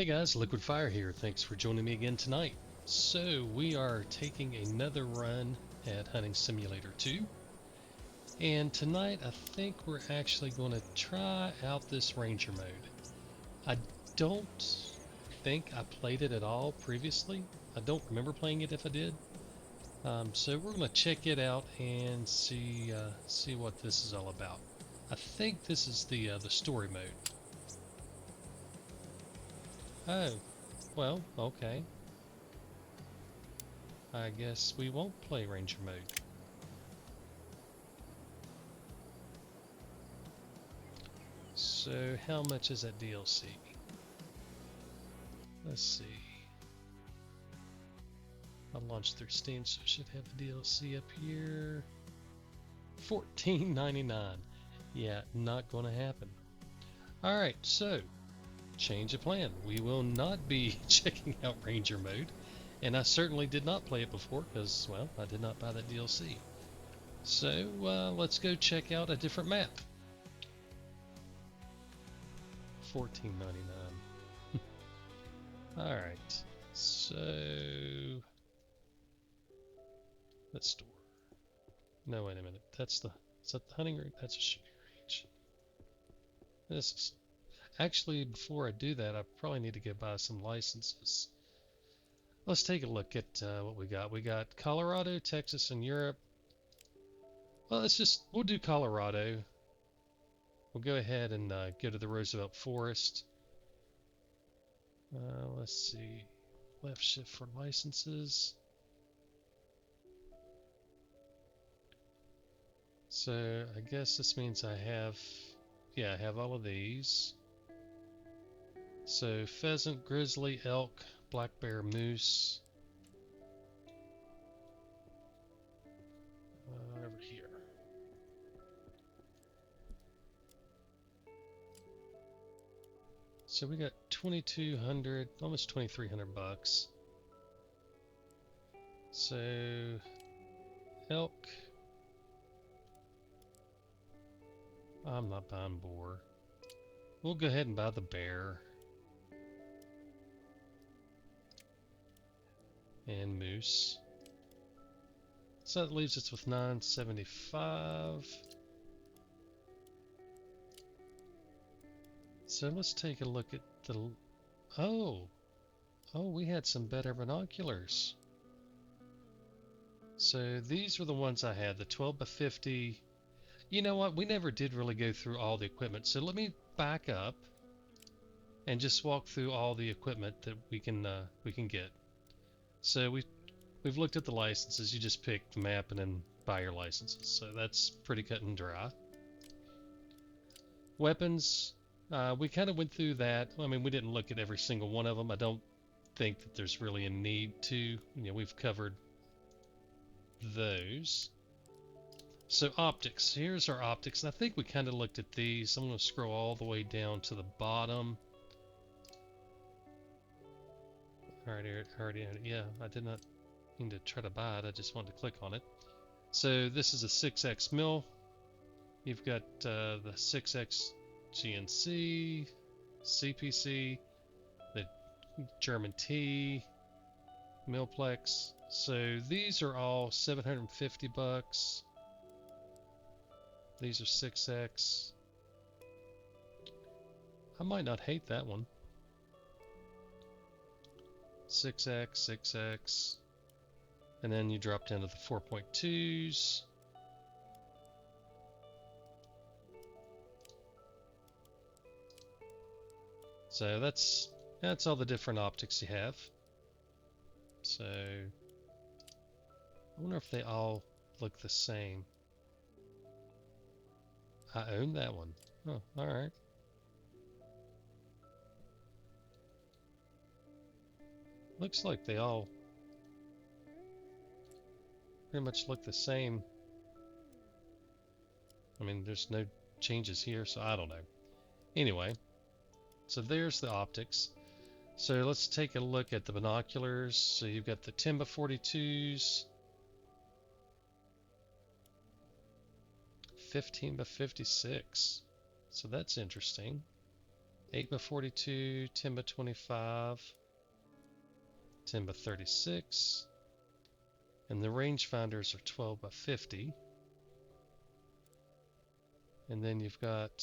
Hey guys, Liquid Fire here. Thanks for joining me again tonight. So we are taking another run at Hunting Simulator 2, and tonight I think we're actually going to try out this Ranger mode. I don't think I played it at all previously. I don't remember playing it if I did. So we're going to check it out and see what this is all about. I think this is the story mode. Oh, well, okay. I guess we won't play Ranger mode. So how much is that DLC? Let's see. I launched through Steam, so I should have the DLC up here. $14.99. Yeah, not going to happen. Alright, so change of plan. We will not be checking out Ranger mode. And I certainly did not play it before because, well, I did not buy that DLC. So let's go check out a different map. $14.99. Alright, so let's store. No, wait a minute. Is that the hunting range? That's a shooting range. This is actually, before I do that, I probably need to go buy some licenses. Let's take a look at what we got. We got Colorado, Texas, and Europe. Well, we'll do Colorado. We'll go ahead and go to the Roosevelt Forest. Let's see. Left shift for licenses. So I guess this means I have all of these. So pheasant, grizzly, elk, black bear, moose. Over here. So we got 2,200, almost 2,300 bucks. So elk. I'm not buying boar. We'll go ahead and buy the bear. And moose. So that leaves us with 975. So let's take a look at the... Oh, we had some better binoculars. So these were the ones I had, the 12 by 50. You know what? We never did really go through all the equipment. So let me back up and just walk through all the equipment that we can get. So we've looked at the licenses. You just pick the map and then buy your licenses. So that's pretty cut and dry. Weapons, we kind of went through that. I mean, we didn't look at every single one of them. I don't think that there's really a need to. You know, we've covered those. So optics, here's our optics, and I think we kind of looked at these. I'm going to scroll all the way down to the bottom. Alright, yeah, I did not mean to try to buy it, I just wanted to click on it. So this is a 6X mill. You've got the 6X GNC, CPC, the German T, Millplex. So these are all 750 bucks. These are 6X. I might not hate that one. 6X, 6X. And then you drop down to the 4.2s. So that's all the different optics you have. So I wonder if they all look the same. I own that one. Oh, alright. Looks like they all pretty much look the same. I mean, there's no changes here, so I don't know. Anyway, so there's the optics. So let's take a look at the binoculars. So you've got the 10 by 42s, 15 by 56. So that's interesting. 8 by 42, 10 by 25, 10 by 36, and the rangefinders are 12 by 50. And then you've got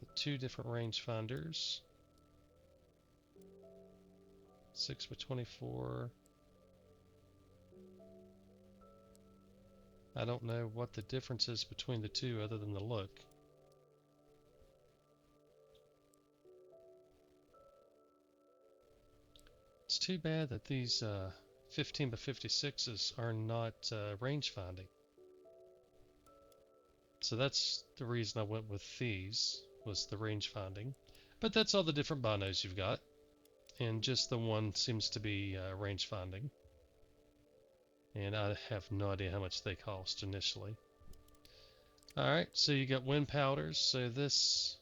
the two different rangefinders, 6 by 24. I don't know what the difference is between the two other than the look. It's too bad that these 15 by 56s are not range finding. So that's the reason I went with these, was the range finding. But that's all the different binos you've got. And just the one seems to be range finding. And I have no idea how much they cost initially. Alright, so you got wind powders. So this,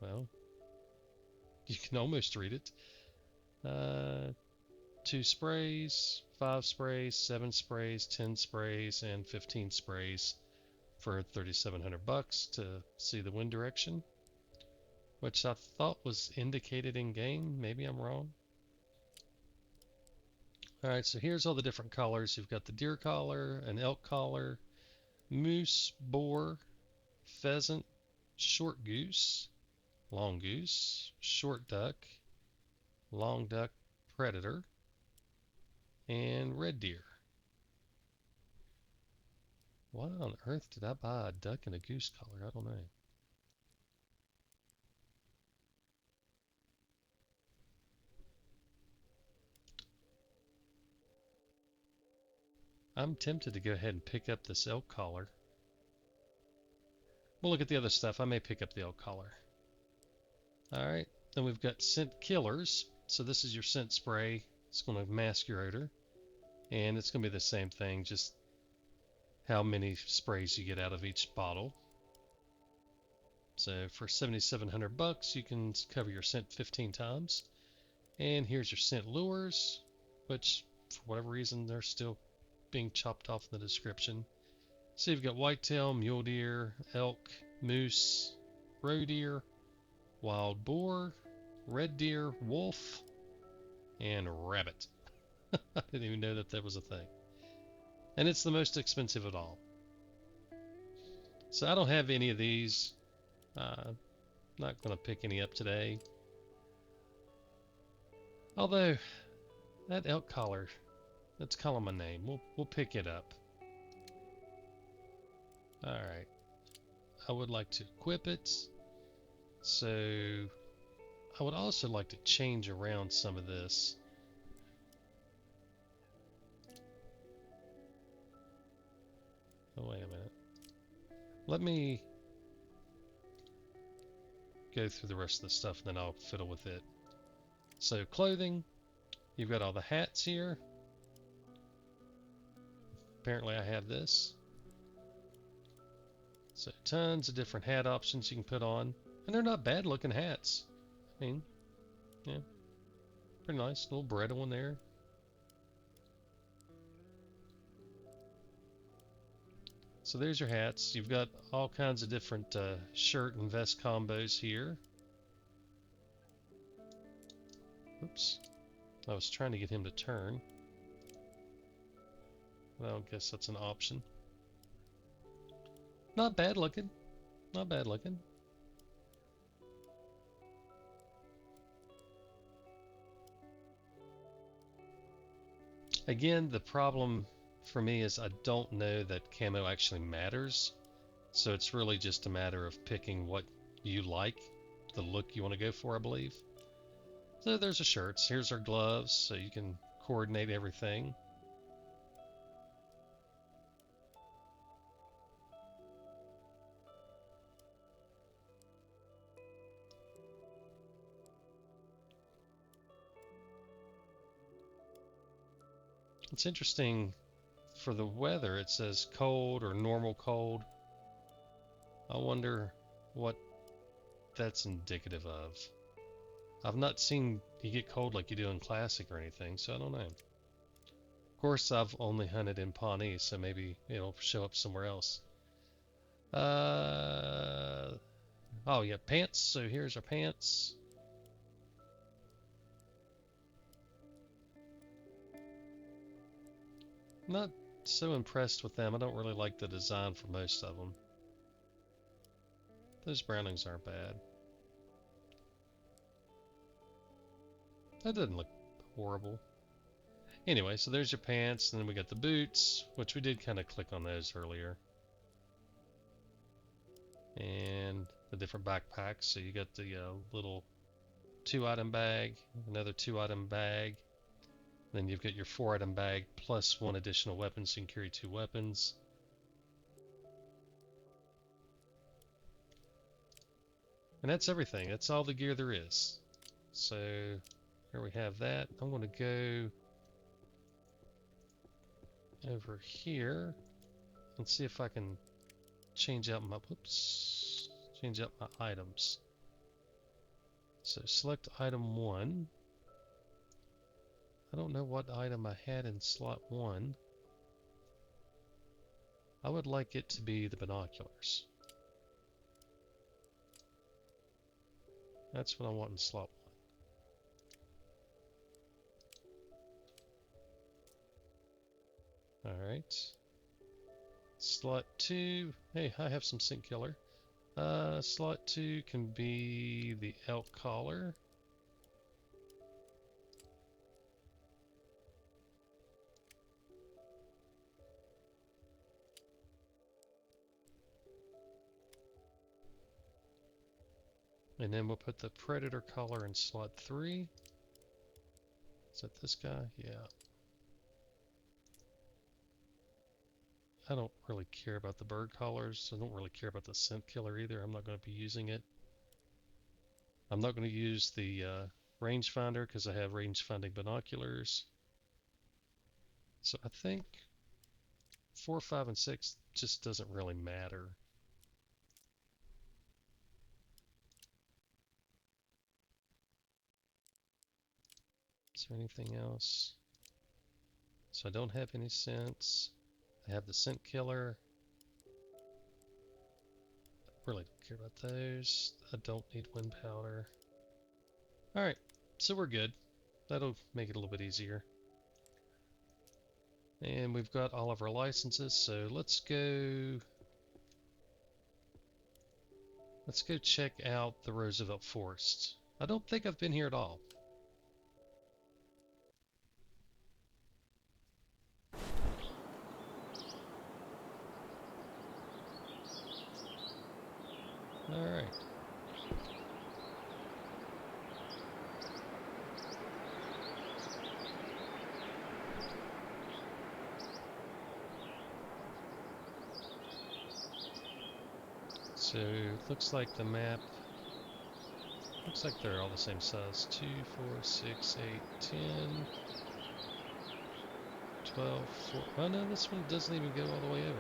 well, you can almost read it. 2 sprays, 5 sprays, 7 sprays, 10 sprays, and 15 sprays for 3,700 bucks to see the wind direction, which I thought was indicated in game. Maybe I'm wrong. Alright, so here's all the different collars. You've got the deer collar, an elk collar, moose, boar, pheasant, short goose, long goose, short duck, long duck, predator, and red deer. Why on earth did I buy a duck and a goose collar? I don't know. I'm tempted to go ahead and pick up this elk collar. We'll look at the other stuff. I may pick up the elk collar. Alright, then we've got scent killers. So this is your scent spray. It's going to mask your odor. And it's going to be the same thing, just how many sprays you get out of each bottle. So for 7,700 bucks, you can cover your scent 15 times. And here's your scent lures, which for whatever reason they're still being chopped off in the description. So you've got whitetail, mule deer, elk, moose, roe deer, wild boar, red deer, wolf, and rabbit. I didn't even know that was a thing. And it's the most expensive of all. So I don't have any of these. Not going to pick any up today. Although, that elk collar, let's call him a name. We'll pick it up. Alright. I would like to equip it. So, I would also like to change around some of this. Oh, wait a minute. Let me go through the rest of the stuff and then I'll fiddle with it. So, clothing. You've got all the hats here. Apparently I have this. So tons of different hat options you can put on. And they're not bad looking hats. I mean, yeah, pretty nice. Little Beretta one there. So there's your hats. You've got all kinds of different shirt and vest combos here. Oops. I was trying to get him to turn. Well, I guess that's an option. Not bad looking. Not bad looking. Again, the problem for me is I don't know that camo actually matters. So it's really just a matter of picking what you like, the look you want to go for, I believe. So there's the shirts. Here's our gloves, so you can coordinate everything. It's interesting, for the weather it says cold or normal cold. I wonder what that's indicative of. I've not seen you get cold like you do in Classic or anything, so I don't know. Of course, I've only hunted in Pawnee, so maybe it'll show up somewhere else. Oh, yeah, pants. So here's our pants. Not so impressed with them. I don't really like the design for most of them. Those brownings aren't bad. That doesn't look horrible. Anyway, so there's your pants, and then we got the boots, which we did kind of click on those earlier. And the different backpacks. So you got the little 2-item bag, another 2-item bag. Then you've got your 4-item bag plus 1 additional weapon, so you can carry 2 weapons. And that's everything. That's all the gear there is. So here we have that. I'm going to go over here and see if I can change out my items. So select item 1. I don't know what item I had in slot 1. I would like it to be the binoculars. That's what I want in slot 1. Alright. Slot 2. Hey, I have some scent killer. Slot 2 can be the elk collar. And then we'll put the predator collar in slot 3. Is that this guy? Yeah. I don't really care about the bird collars. I don't really care about the scent killer either. I'm not going to be using it. I'm not going to use the rangefinder because I have range-finding binoculars. So I think 4, 5, and 6 just doesn't really matter. Is there anything else? So I don't have any scents. I have the scent killer. I really don't care about those. I don't need wind powder. Alright, so we're good. That'll make it a little bit easier. And we've got all of our licenses, so let's go check out the Roosevelt Forest. I don't think I've been here at all. Alright. So it looks like the map, looks like they're all the same size. 2, 4, 6, 8, 10, 12, 4. Oh no, this one doesn't even go all the way over.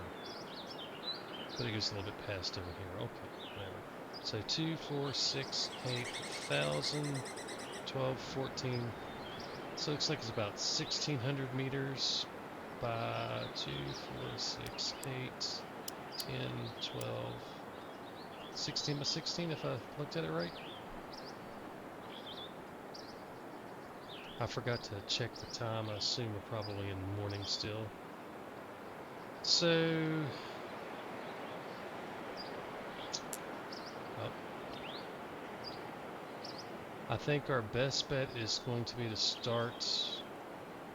But it goes a little bit past over here. Okay, whatever. So 2, 4, 6, 8, 1,000, 12, 14. So it looks like it's about 1,600 meters by 2, 4, 6, 8, 10, 12, 16 by 16 if I looked at it right. I forgot to check the time. I assume we're probably in the morning still. So, I think our best bet is going to be to start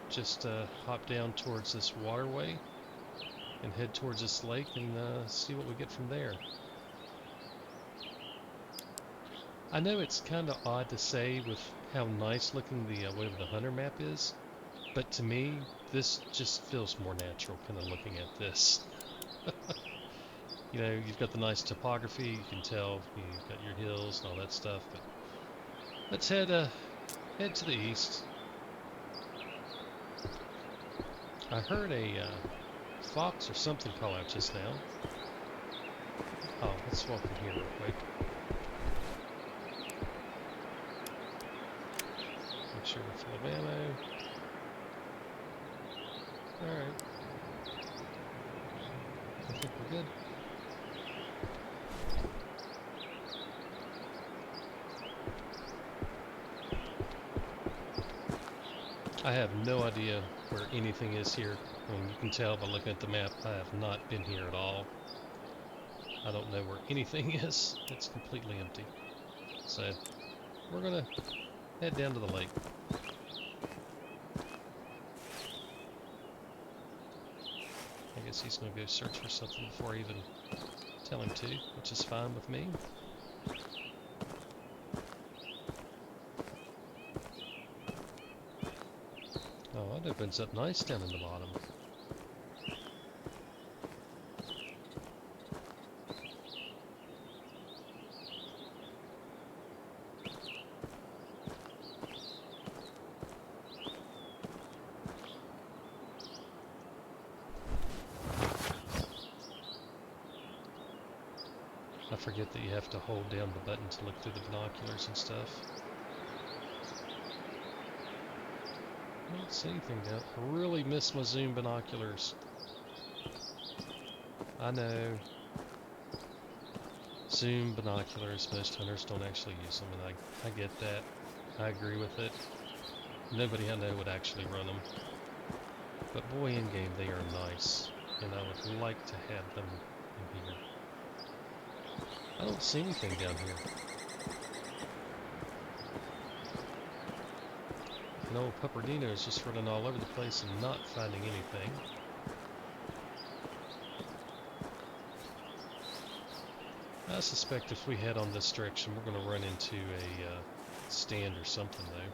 just hop down towards this waterway and head towards this lake and see what we get from there. I know it's kind of odd to say with how nice looking the whatever the hunter map is, but to me this just feels more natural kind of looking at this. You know, you've got the nice topography, you can tell you've got your hills and all that stuff, but let's head to the east. I heard a fox or something call out just now. Oh, let's walk in here real quick. Make sure we're full of ammo. Alright. I think we're good. I have no idea where anything is here. I mean, you can tell by looking at the map, I have not been here at all. I don't know where anything is. It's completely empty. So, we're gonna head down to the lake. I guess he's gonna go search for something before I even tell him to, which is fine with me. Oh, it opens up nice down in the bottom. I forget that you have to hold down the button to look through the binoculars and stuff. I don't see anything down. I really miss my zoom binoculars. I know. Zoom binoculars, most hunters don't actually use them, and I get that. I agree with it. Nobody I know would actually run them. But boy, in game they are nice, and I would like to have them in here. I don't see anything down here. And old Pupperdino is just running all over the place and not finding anything. I suspect if we head on this direction, we're going to run into a stand or something, though.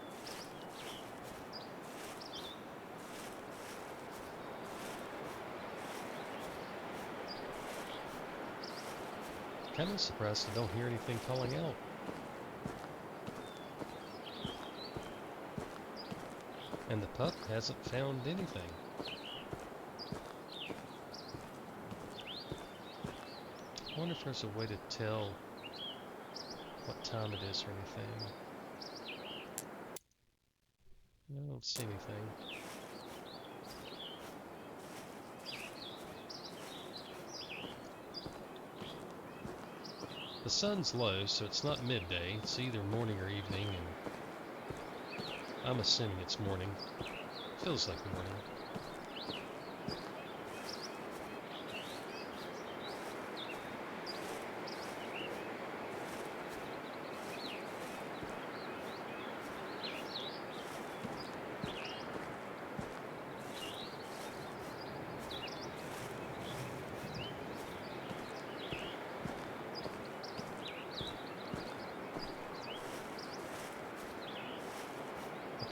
Kind of surprised I don't hear anything calling out. And the pup hasn't found anything. I wonder if there's a way to tell what time it is or anything. I don't see anything. The sun's low, so it's not midday. It's either morning or evening, and I'm assuming it's morning. Feels like morning.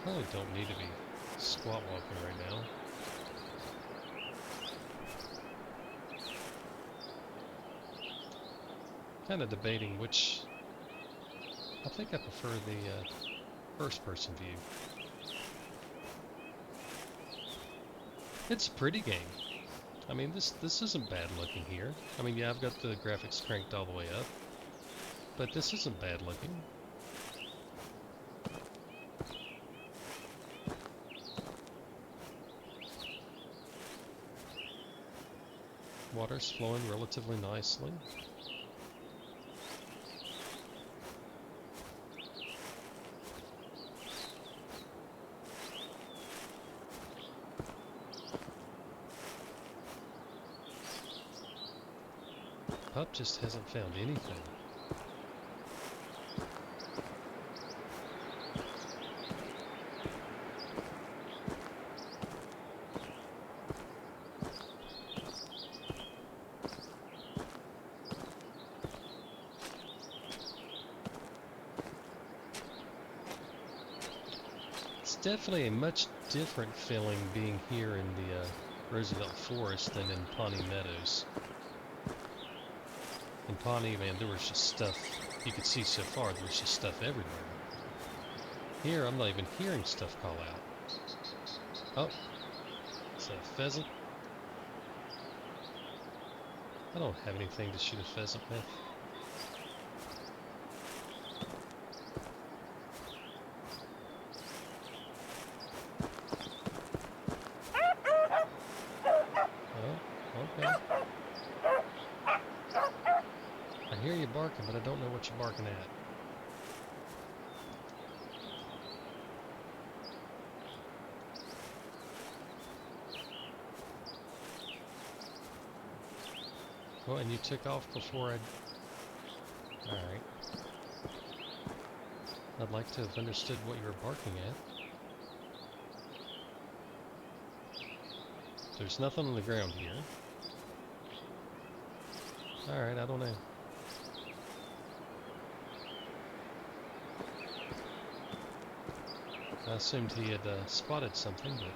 Probably don't need to be squat walking right now. Kind of debating which. I think I prefer the first-person view. It's a pretty game. I mean, this isn't bad looking here. I mean, yeah, I've got the graphics cranked all the way up, but this isn't bad looking. Water's flowing relatively nicely. Pup just hasn't found anything. It's definitely a much different feeling being here in the Roosevelt Forest than in Pawnee Meadows. In Pawnee, man, there was just stuff you could see so far. There was just stuff everywhere. Here, I'm not even hearing stuff call out. Oh, is that a pheasant? I don't have anything to shoot a pheasant with. Okay. I hear you barking, but I don't know what you're barking at. and you took off before I... Alright. I'd like to have understood what you were barking at. There's nothing on the ground here. Alright, I don't know. I assumed he had spotted something, but...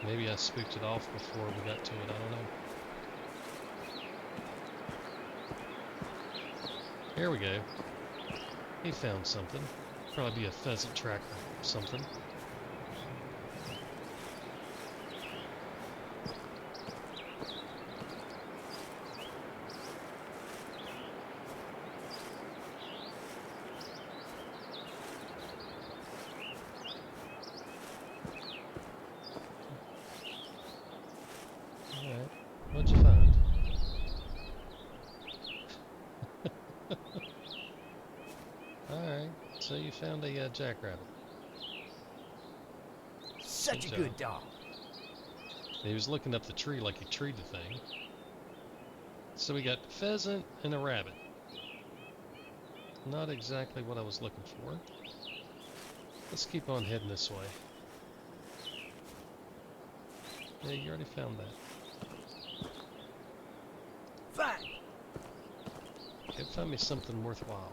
maybe I spooked it off before we got to it, I don't know. Here we go. He found something. Probably be a pheasant track or something. Alright, what'd you find? Alright, so you found a jackrabbit. Such a good dog. He was looking up the tree like he treed the thing. So we got pheasant and a rabbit. Not exactly what I was looking for. Let's keep on heading this way. Yeah, you already found that. Fine. Go find me something worthwhile.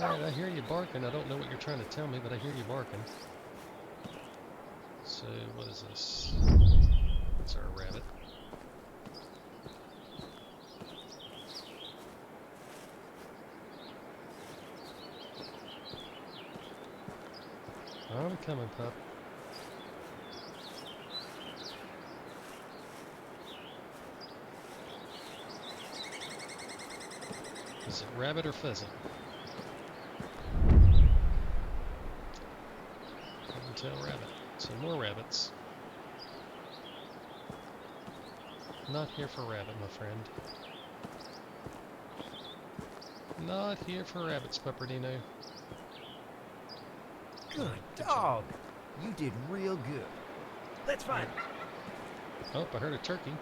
Alright, I hear you barking. I don't know what you're trying to tell me, but I hear you barking. So, what is this? It's our rabbit. I'm coming, pup. Is it rabbit or pheasant? I can tell rabbit. So more rabbits. Not here for rabbit, my friend. Not here for rabbits, Pepperdino. Good dog. You did real good. Let's find it. Oh, I heard a turkey.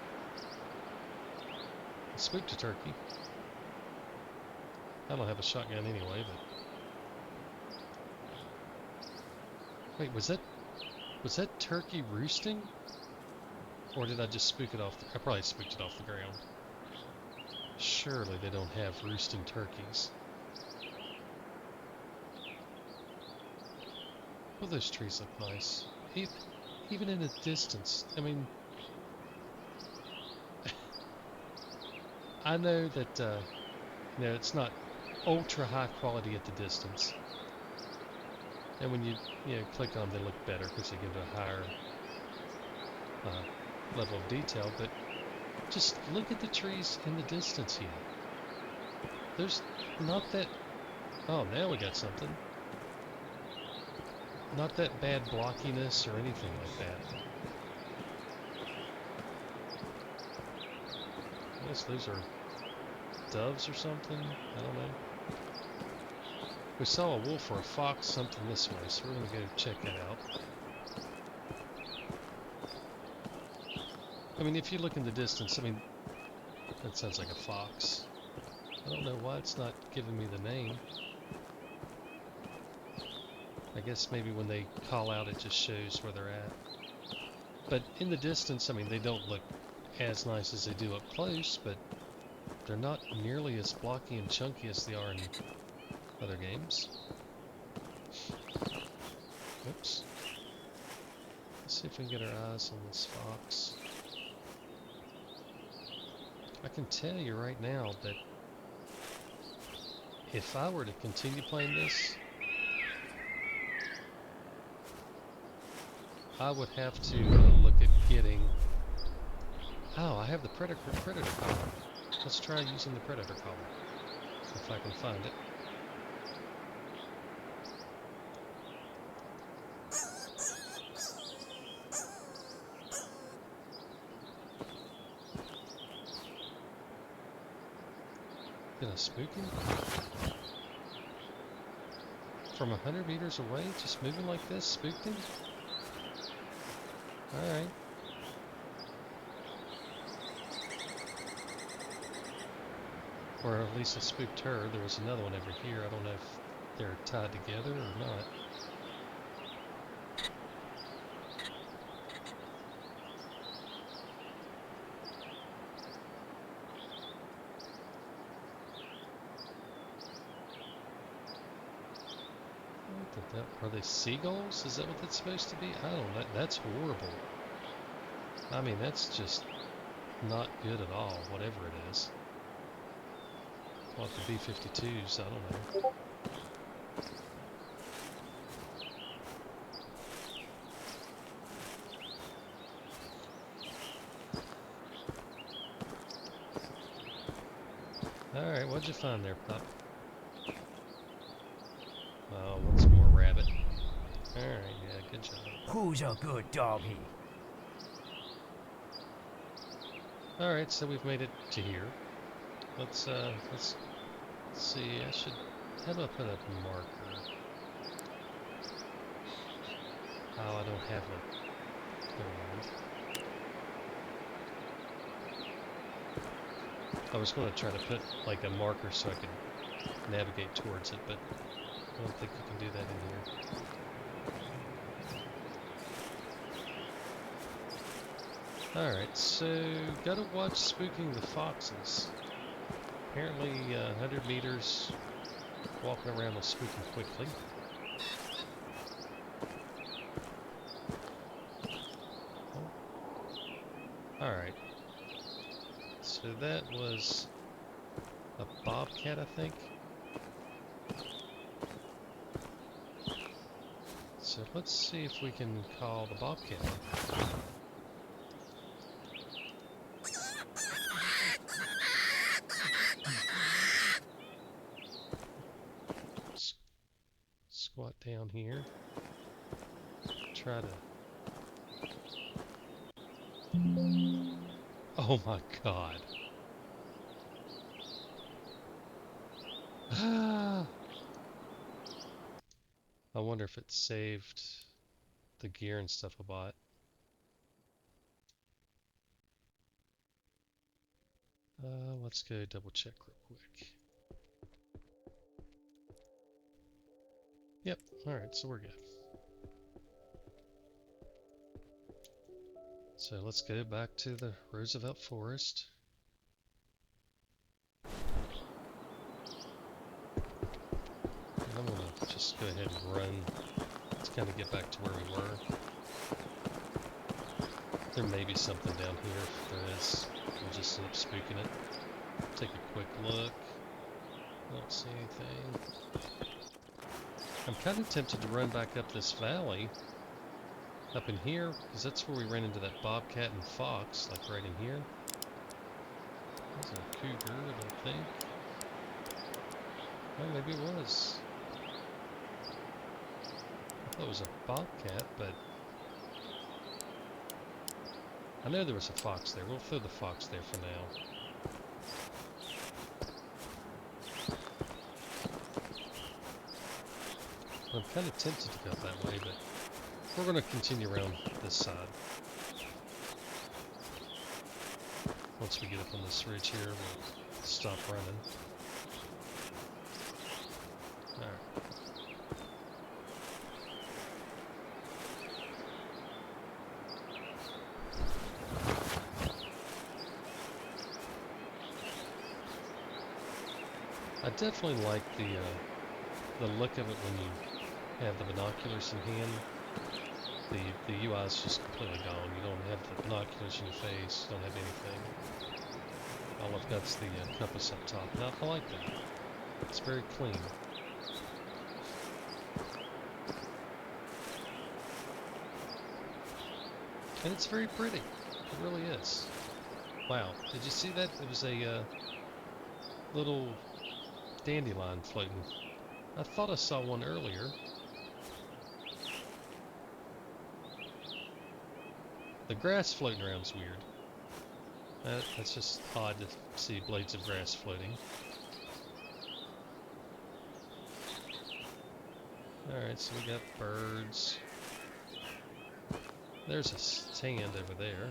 I spooked a turkey. I don't have a shotgun anyway, but... wait, was that turkey roosting? Or did I just spook it off the... I probably spooked it off the ground. Surely they don't have roosting turkeys. Well, those trees look nice. Even in the distance. I mean... I know that, you know, it's not ultra high quality at the distance. And when you click on them, they look better because they give it a higher level of detail. But just look at the trees in the distance here. There's not that... oh, now we got something. Not that bad blockiness or anything like that. I guess those are doves or something? I don't know. We saw a wolf or a fox something this way, so we're going to go check that out. I mean, if you look in the distance, I mean, that sounds like a fox. I don't know why it's not giving me the name. I guess maybe when they call out, it just shows where they're at. But in the distance, I mean, they don't look as nice as they do up close, but they're not nearly as blocky and chunky as they are in other games. Oops. Let's see if we can get our eyes on this fox. I can tell you right now that if I were to continue playing this, I would have to look at getting... oh, I have the predator collar. Let's try using the predator collar, if I can find it. Did I spook him? From 100 meters away, just moving like this, spooked him? Alright. Or at least I spooked her. There was another one over here. I don't know if they're tied together or not. Are they seagulls? Is that what that's supposed to be? I don't know. That's horrible. I mean, that's just not good at all, whatever it is. Call it the B-52s, I don't know. Alright, what'd you find there, pup? Oh, once more rabbit. Alright, yeah, good job. Who's a good doggy? Alright, so we've made it to here. Let's see, how do I put a marker? Oh, I don't have a, never mind. I was going to try to put like a marker so I could navigate towards it, but I don't think you can do that in here. Alright, so gotta watch spooking the foxes. Apparently 100 meters walking around will spook them quickly. Oh. Alright. So that was a bobcat, I think. So let's see if we can call the bobcat. Squat down here. Try to... Oh my god. I wonder if it saved the gear and stuff I bought. Let's go double check real quick. Yep, alright, so we're good. So let's go back to the Roosevelt Forest. And I'm gonna just go ahead and run to kind of get back to where we were. There may be something down here. If there is, we'll just end up spooking it. Take a quick look. Don't see anything. I'm kind of tempted to run back up this valley. Up in here, because that's where we ran into that bobcat and fox, like right in here. That's a cougar, I don't think. Oh, maybe it was. I thought it was a bobcat, but... I know there was a fox there. We'll throw the fox there for now. I'm kind of tempted to go that way, but we're going to continue around this side. Once we get up on this ridge here, we'll stop running. Alright. I definitely like the look of it when you have the binoculars in hand. The UI is just completely gone. You don't have the binoculars in your face. You don't have anything. All I've got is the compass up top. And I like that. It's very clean. And it's very pretty. It really is. Wow. Did you see that? It was a little dandelion floating. I thought I saw one earlier. The grass floating around is weird. That's just odd to see blades of grass floating. Alright, so we got birds. There's a stand over there.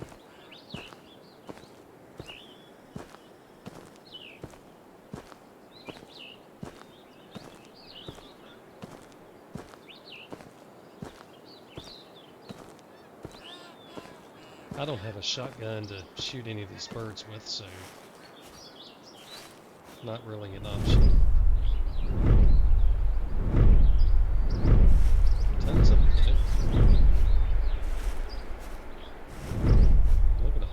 I don't have a shotgun to shoot any of these birds with, so not really an option. Tons of them, though. Look at them.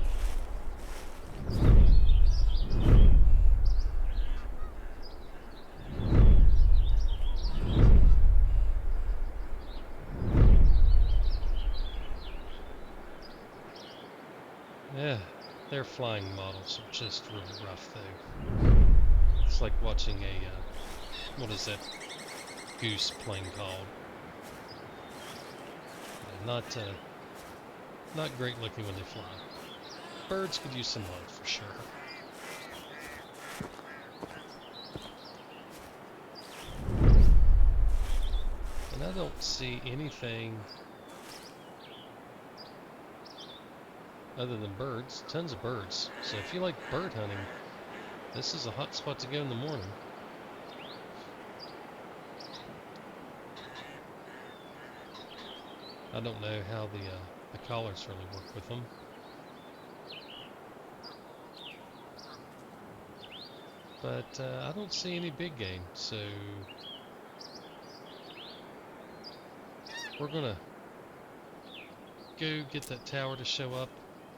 Yeah, their flying models are just really rough, though. It's like watching a, what is that goose plane called? Not great looking when they fly. Birds could use some love for sure. And I don't see anything other than birds. Tons of birds. So if you like bird hunting, this is a hot spot to go in the morning. I don't know how the collars really work with them. But I don't see any big game, so we're gonna go get that tower to show up,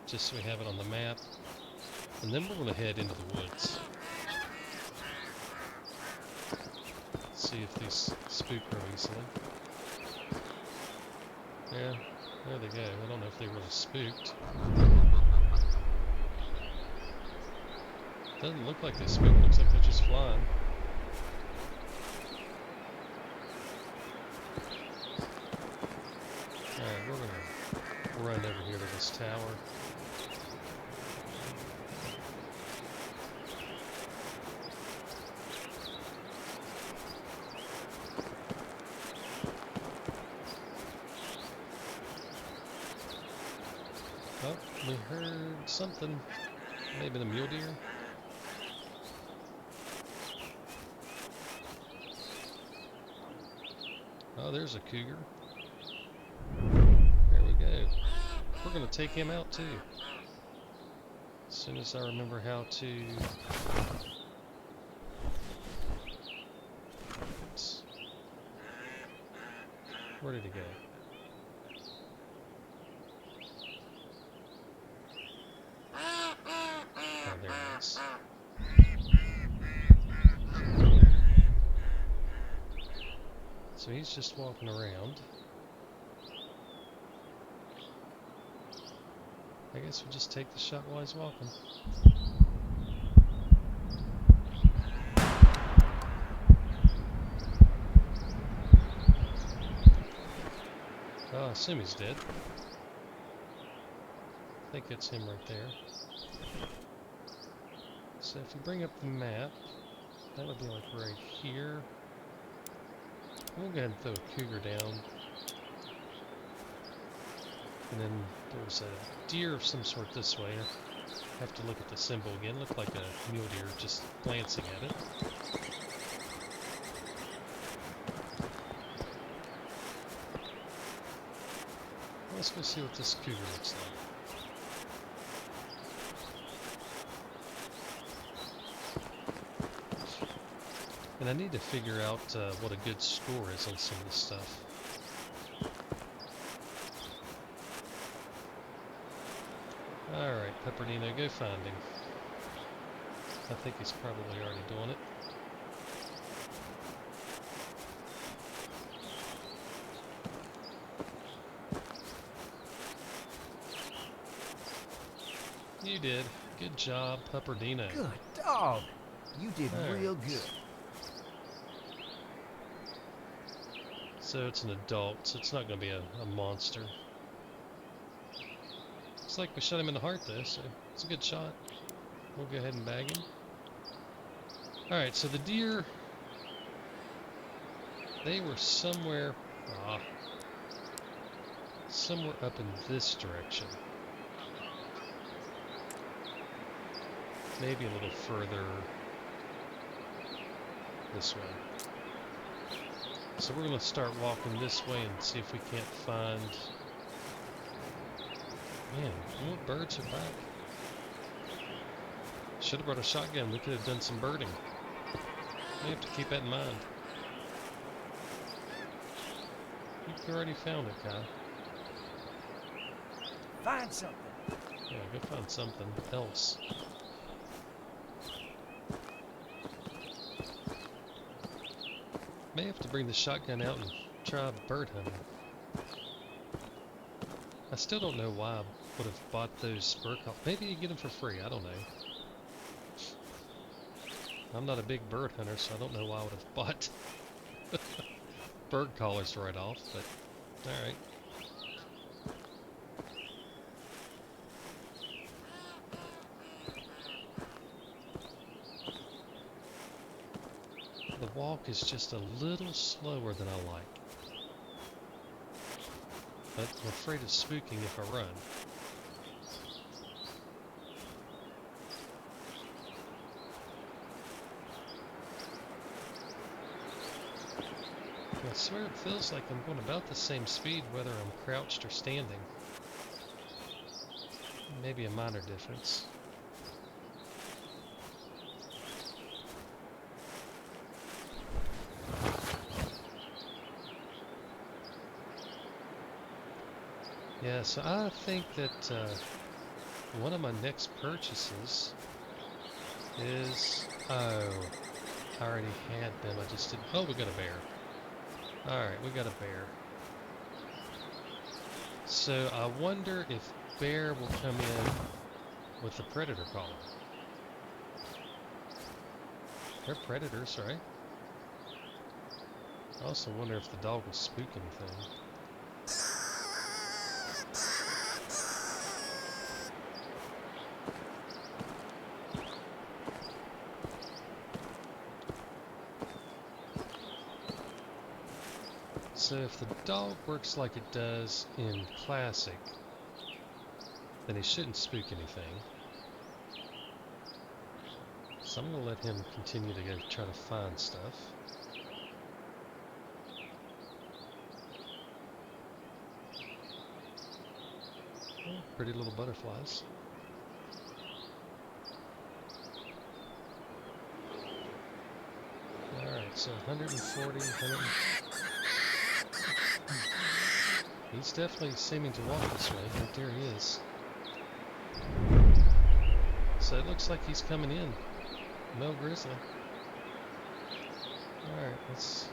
just so we have it on the map, and then we're gonna head into the woods. See if these spook real easily. Yeah, there they go. I don't know if they really spooked. Doesn't look like they spooked. Looks like they're just flying. Alright, we're gonna run over here to this tower. Oh, we heard something. Maybe a mule deer. Oh, there's a cougar. There we go. We're gonna take him out too. As soon as I remember how to... Oops. Where did he go? Oh, there he is. So he's just walking around. I guess we'll just take the shot while he's walking. Oh, I assume he's dead. I think it's him right there. So if you bring up the map, that would be like right here. We'll go ahead and throw a cougar down. And then there's a deer of some sort this way. I have to look at the symbol again. Looked like a mule deer just glancing at it. Let's go see what this cougar looks like. And I need to figure out what a good score is on some of this stuff. Alright, Pepperdino, go find him. I think he's probably already doing it. You did. Good job, Pepperdino. Good dog. You did real good. So it's an adult, so it's not going to be a monster. Looks like we shot him in the heart though, so it's a good shot. We'll go ahead and bag him. Alright, so the deer They were somewhere, somewhere up in this direction. Maybe a little further this way. So we're going to start walking this way and see if we can't find... Man, more birds are back. Should have brought a shotgun. We could have done some birding. We have to keep that in mind. You already found it, Kyle. Find something. Yeah, go find something else. May have to bring the shotgun out and try bird hunting. I still don't know why I would have bought those bird collars. Maybe you get them for free, I don't know. I'm not a big bird hunter, so I don't know why I would have bought bird collars right off, but alright. The walk is just a little slower than I like. But I'm afraid of spooking if I run. I swear it feels like I'm going about the same speed whether I'm crouched or standing. Maybe a minor difference. Yeah, so I think that one of my next purchases is... Oh, I already had them. I just didn't... Oh, we got a bear. Alright, we got a bear. So I wonder if bear will come in with the predator collar. They're predators, right? I also wonder if the dog will spook anything. So if the dog works like it does in Classic, then he shouldn't spook anything. So I'm going to let him continue to go try to find stuff. Oh, pretty little butterflies. Alright, so 140, 100... He's definitely seeming to walk this way. Right there he is. So it looks like he's coming in. No grizzly. Alright, let's...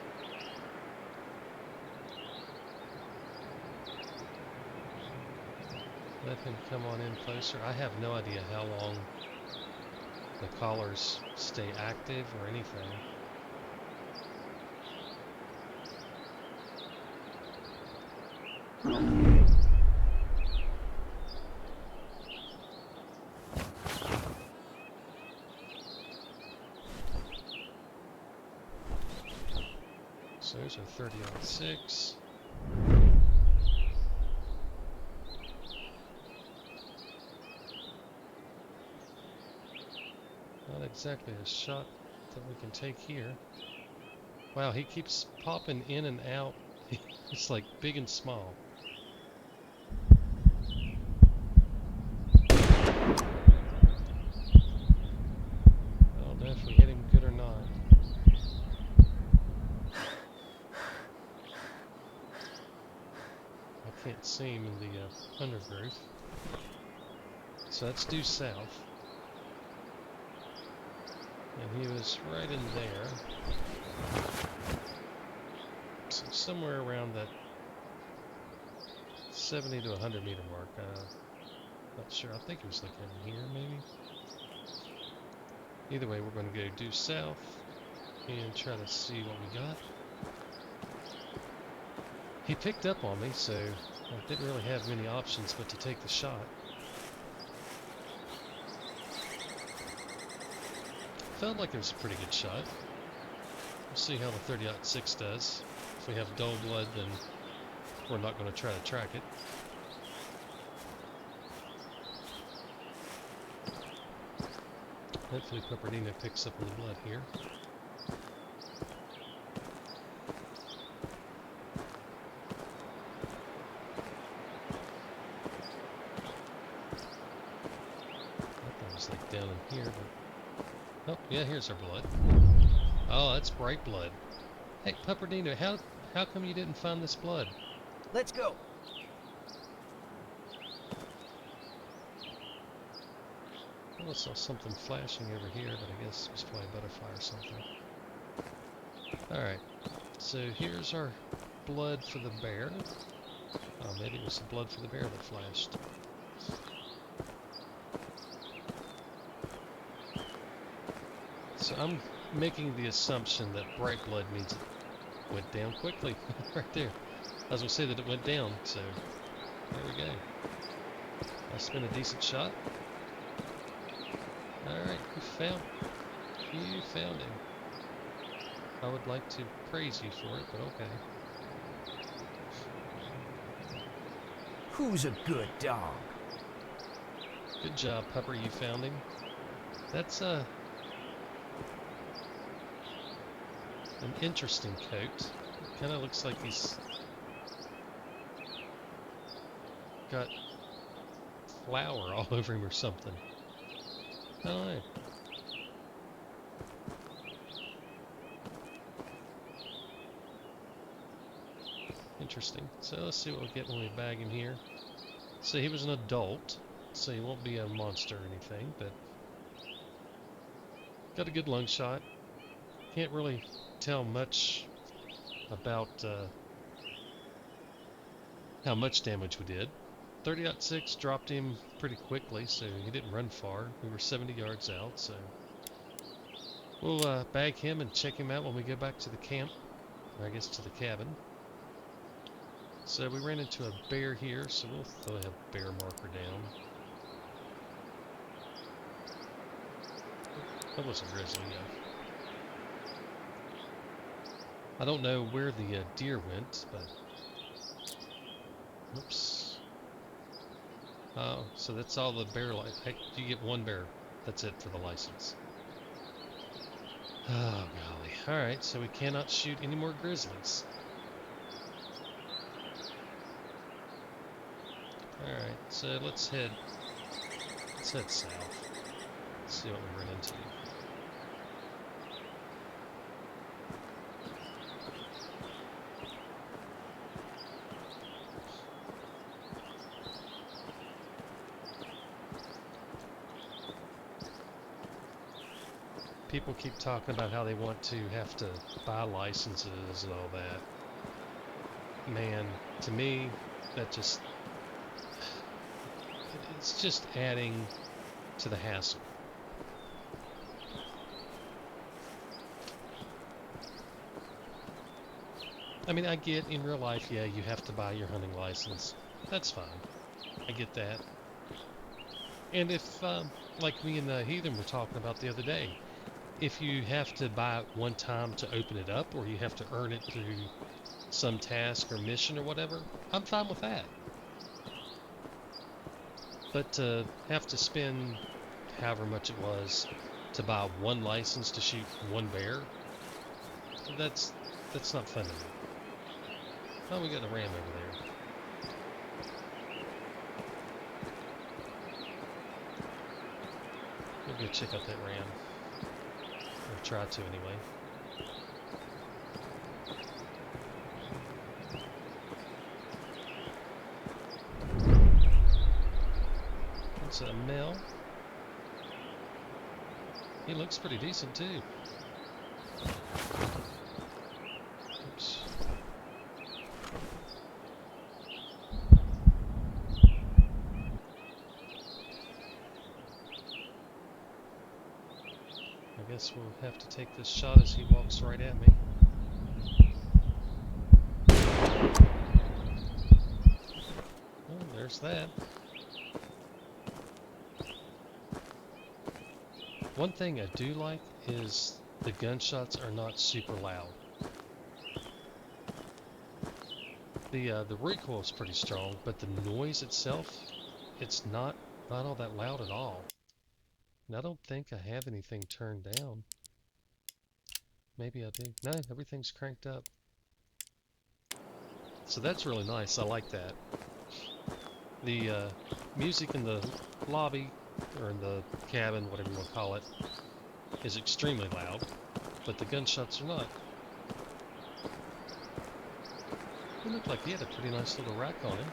let him come on in closer. I have no idea how long the collars stay active or anything. So there's our 30-06. Not exactly a shot that we can take here. Wow, he keeps popping in and out. It's like big and small. I don't know if we hit him good or not. I can't see him in the undergrowth. So that's due south. And he was right in there. So somewhere around that 70 to 100 meter mark. Not sure. I think he was looking here, maybe. Either way, we're going to go due south and try to see what we got. He picked up on me, so I didn't really have many options but to take the shot. Felt like it was a pretty good shot. We'll see how the 30-06 does. If we have dull blood, then we're not going to try to track it. Hopefully Pepperdino picks up on the blood here. That was like down in here, but... Oh, yeah, here's our blood. Oh, that's bright blood. Hey, Pepperdino, how come you didn't find this blood? Let's go. I saw something flashing over here, but I guess it was probably a butterfly or something. Alright, so here's our blood for the bear. Oh, maybe it was the blood for the bear that flashed. So I'm making the assumption that bright blood means it went down quickly. Right there. I was going to say that it went down, so there we go. I spent a decent shot. Alright, you found him. I would like to praise you for it, but okay. Who's a good dog? Good job, Pepper, you found him. That's an interesting coat. It kind of looks like he's got flour all over him or something. I don't know. Interesting. So let's see what we get when we bag him here. So he was an adult, so he won't be a monster or anything, but got a good lung shot. Can't really tell much about how much damage we did. 30.6 dropped him pretty quickly, so he didn't run far. We were 70 yards out, so we'll bag him and check him out when we go back to the camp, or I guess to the cabin. So we ran into a bear here, so we'll throw a bear marker down. That was a grizzly, yeah. I don't know where the deer went, but... Oops. Oh, so that's all the bear life. Hey, you get one bear. That's it for the license. Oh, golly. Alright, so we cannot shoot any more grizzlies. Alright, so let's head south. Let's see what we run into. People keep talking about how they want to have to buy licenses and all that. Man, to me, that just... It's just adding to the hassle. I mean, I get in real life, yeah, you have to buy your hunting license. That's fine. I get that. And if, like me and the Heathen were talking about the other day, if you have to buy it one time to open it up, or you have to earn it through some task or mission or whatever, I'm fine with that. But to have to spend however much it was to buy one license to shoot one bear, that's not fun to me. Oh, we got a ram over there. We'll go check out that ram. Or try to anyway. It's a male. He looks pretty decent too. Oops. I guess we'll have to take this shot as he walks right at me. Oh, there's that. One thing I do like is the gunshots are not super loud. The recoil is pretty strong, but the noise itself, it's not all that loud at all. And I don't think I have anything turned down. Maybe I do. No, everything's cranked up. So that's really nice. I like that. The music in the lobby, or in the cabin, whatever you want to call it, is extremely loud, but the gunshots are not. He looked like he had a pretty nice little rack on him.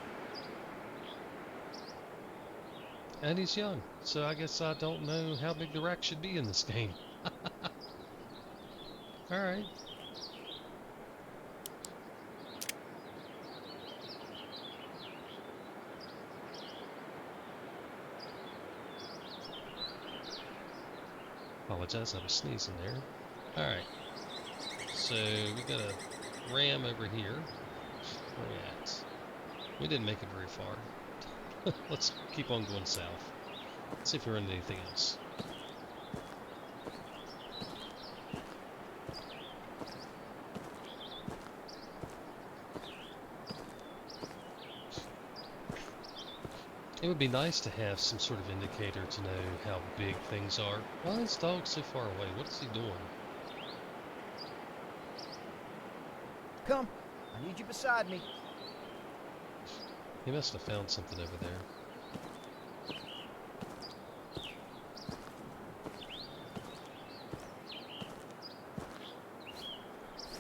And he's young, so I guess I don't know how big the rack should be in this game. Alright. Apologize, I was sneezing there. Alright. So we got a ram over here. Where we at? We didn't make it very far. Let's keep on going south. See if we run into anything else. It would be nice to have some sort of indicator to know how big things are. Why is this dog so far away? What is he doing? Come, I need you beside me. He must have found something over there.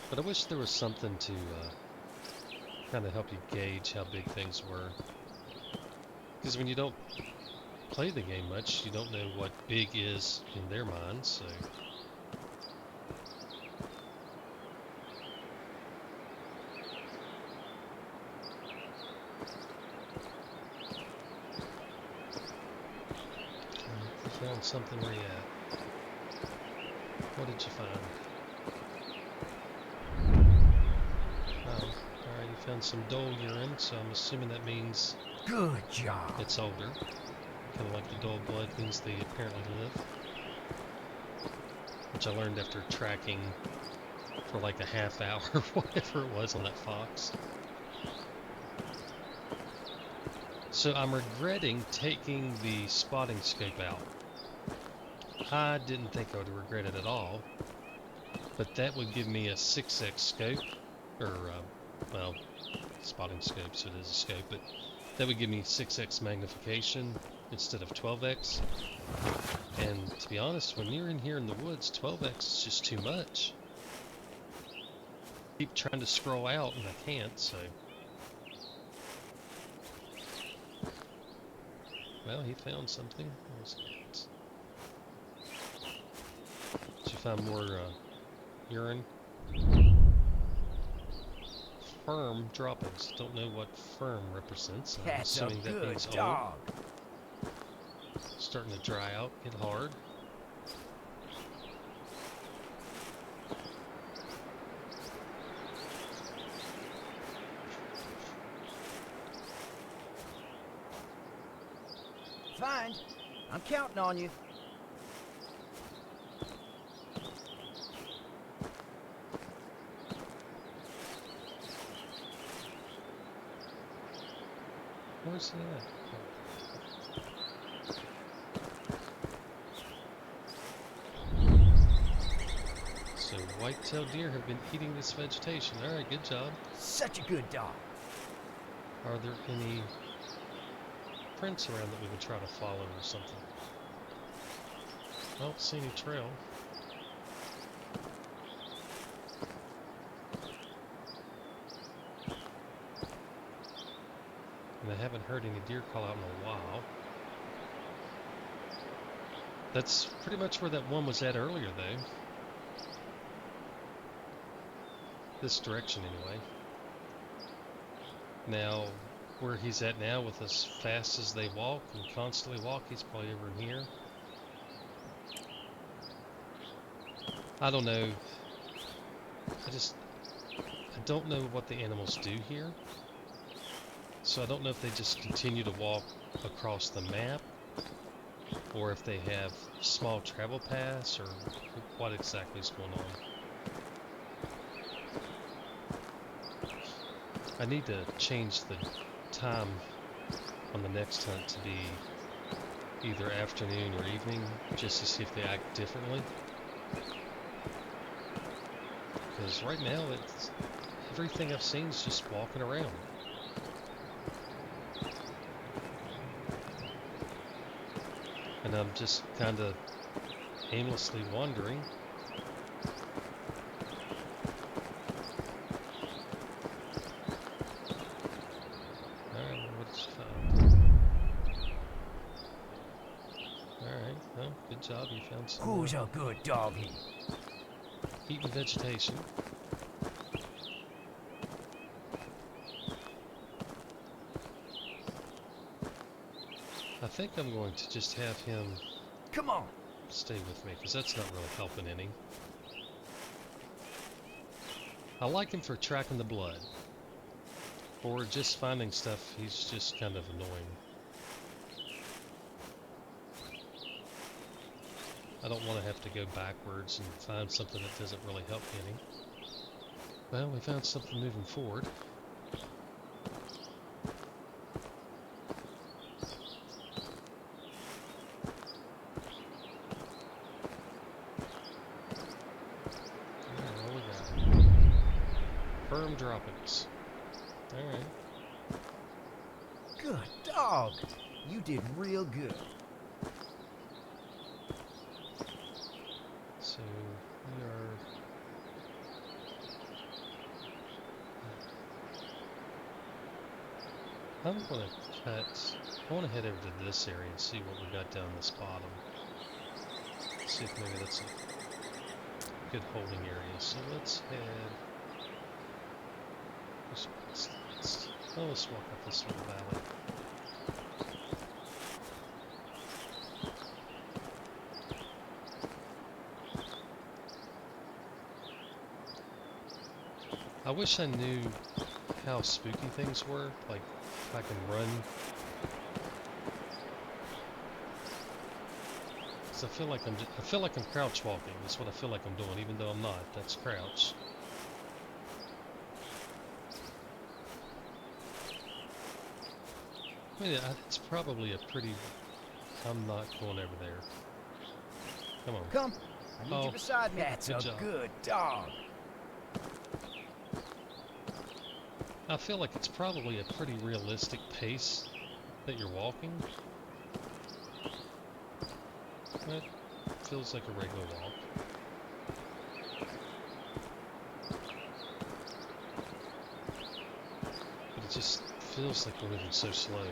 But I wish there was something to kind of help you gauge how big things were. Because when you don't play the game much, you don't know what big is in their minds, so... You found something. Where you at? What did you find? Oh, alright, you found some dull urine, so I'm assuming that means... Good job. It's older. Kind of like the dull blood means they apparently live. Which I learned after tracking for like a half hour, whatever it was on that fox. So I'm regretting taking the spotting scope out. I didn't think I would regret it at all. But that would give me a 6x scope. Or, well, spotting scope, so it is a scope, but that would give me 6x magnification instead of 12x. And to be honest, when you're in here in the woods, 12x is just too much. I keep trying to scroll out and I can't, so... Well, he found something. Where's that? Did you find more urine? Firm droppings. Don't know what firm represents. I'm That's a assuming that good means dog. old. Starting to dry out, get hard. Fine. I'm counting on you. Where's he at? So white-tailed deer have been eating this vegetation. Alright, good job. Such a good dog. Are there any prints around that we would try to follow or something? I don't see any trail. And I haven't heard any deer call out in a while. That's pretty much where that one was at earlier, though. This direction, anyway. Now, where he's at now, with as fast as they walk and constantly walk, he's probably over in here. I don't know. I don't know what the animals do here. So I don't know if they just continue to walk across the map, or if they have small travel paths, or what exactly is going on. I need to change the time on the next hunt to be either afternoon or evening, just to see if they act differently. Because right now, everything I've seen is just walking around. And I'm just kind of aimlessly wandering. Alright, well, what did you find? Alright, well, good job, you found some Who's a good doggy? eating vegetation. I think I'm going to just have him Come on. stay with me, because that's not really helping any. I like him for tracking the blood. Or just finding stuff, he's just kind of annoying. I don't want to have to go backwards and find something that doesn't really help any. Well, we found something moving forward. Alright, what we got? Firm droppings. Alright. Good dog. You did real good. So, we are... I'm going to cut... I want to head over to this area and see what we got down this bottom. See if maybe that's a good holding area. So let's head... let's walk up this little valley. I wish I knew how spooky things were, like if I can run. Cause I feel like I'm crouch walking. That's what I feel like I'm doing, even though I'm not. That's crouch. I mean, it's probably a pretty... I'm not going over there. Come on. Come. I need you beside me. That's a good dog. I feel like it's probably a pretty realistic pace that you're walking. It feels like a regular walk. But it just feels like we're moving so slow.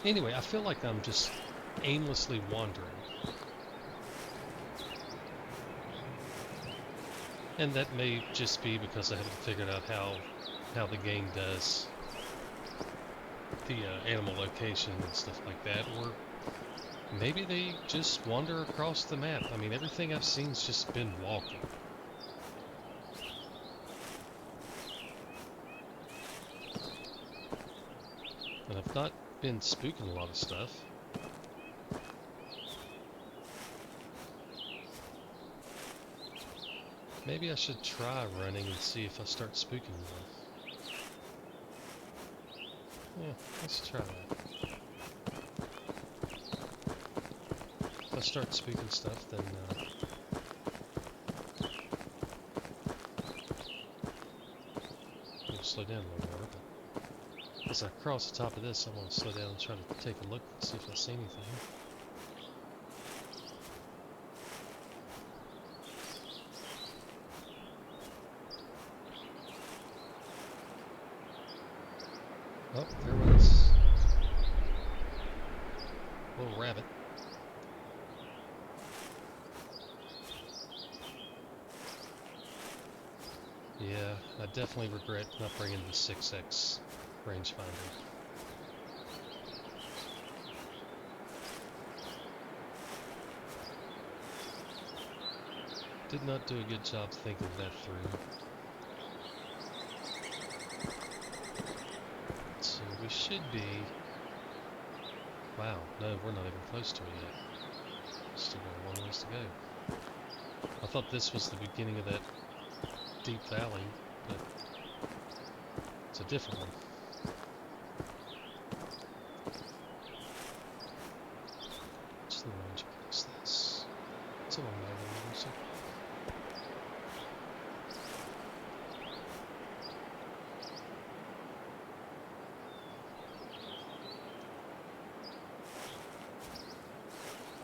Anyway, I feel like I'm just aimlessly wandering. And that may just be because I haven't figured out how the game does the animal location and stuff like that, or maybe they just wander across the map. I mean, everything I've seen's just been walking. And I've not been spooking a lot of stuff. Maybe I should try running and see if I start spooking more. Yeah, let's try that. If I start spooking stuff, then we'll slow down a little more. But as I cross the top of this, I want to slow down and try to take a look and see if I see anything. Oh, there was a little rabbit. Yeah, I definitely regret not bringing the 6X rangefinder. Did not do a good job thinking that through. So we should be... Wow, no, we're not even close to it yet. Still got a long ways to go. I thought this was the beginning of that deep valley, but it's a different one. What's the range across this? It's along my road, so.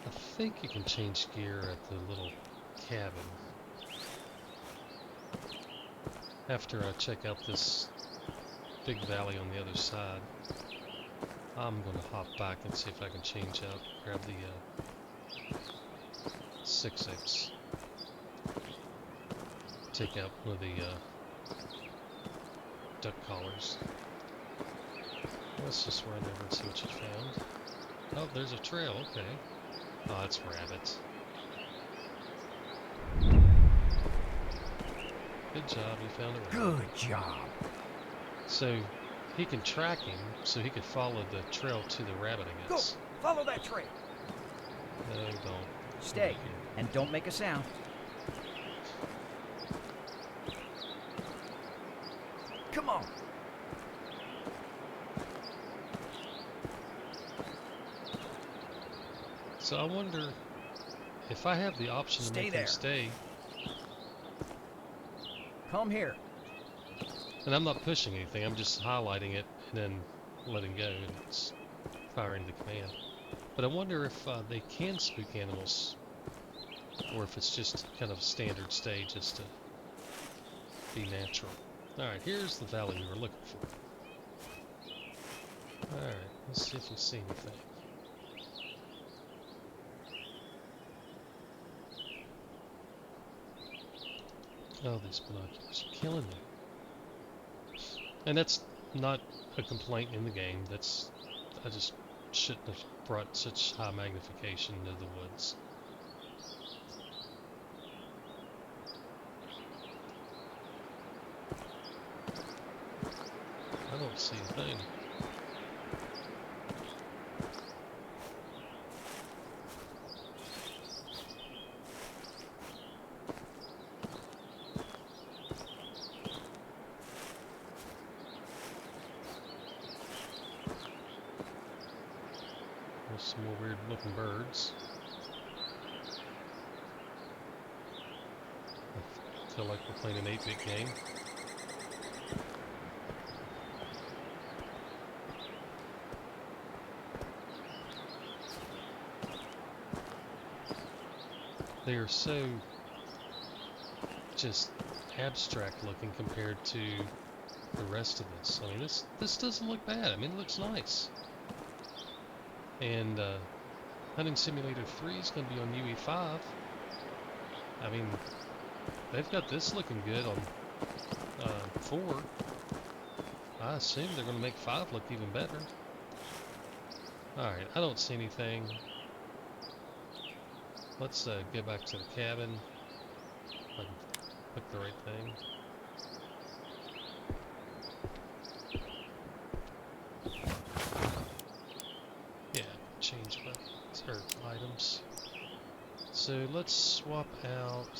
I think you can change gear at the little cabin. After I check out this big valley on the other side, I'm going to hop back and see if I can change out, grab the 6X, take out one of the duck collars. Let's just run over and see what you found. Oh, there's a trail, okay. Oh, that's rabbits. Good job, you found a rabbit. Good job. So, he can track him, so he could follow the trail to the rabbit, I Go! guess. Follow that trail. No, don't. Stay, and don't make a sound. Come on. So I wonder if I have the option to Stay make there. him stay, Come here. and I'm not pushing anything, I'm just highlighting it and then letting go, and it's firing the command. But I wonder if they can spook animals, or if it's just kind of a standard stay just to be natural. Alright, here's the valley we were looking for. Alright, let's see if we see anything. Oh, these binoculars are killing me. And that's not a complaint in the game. That's, I just shouldn't have brought such high magnification into the woods. I don't see a thing. There's some more weird looking birds. I feel like we're playing an 8-bit game. They are so just abstract looking compared to the rest of this. I mean, this doesn't look bad. I mean, it looks nice. And Hunting Simulator 3 is going to be on UE5. I mean, they've got this looking good on 4. I assume they're going to make 5 look even better. Alright, I don't see anything. Let's go back to the cabin. If I can click the right thing. Yeah, change weapons or items. So let's swap out.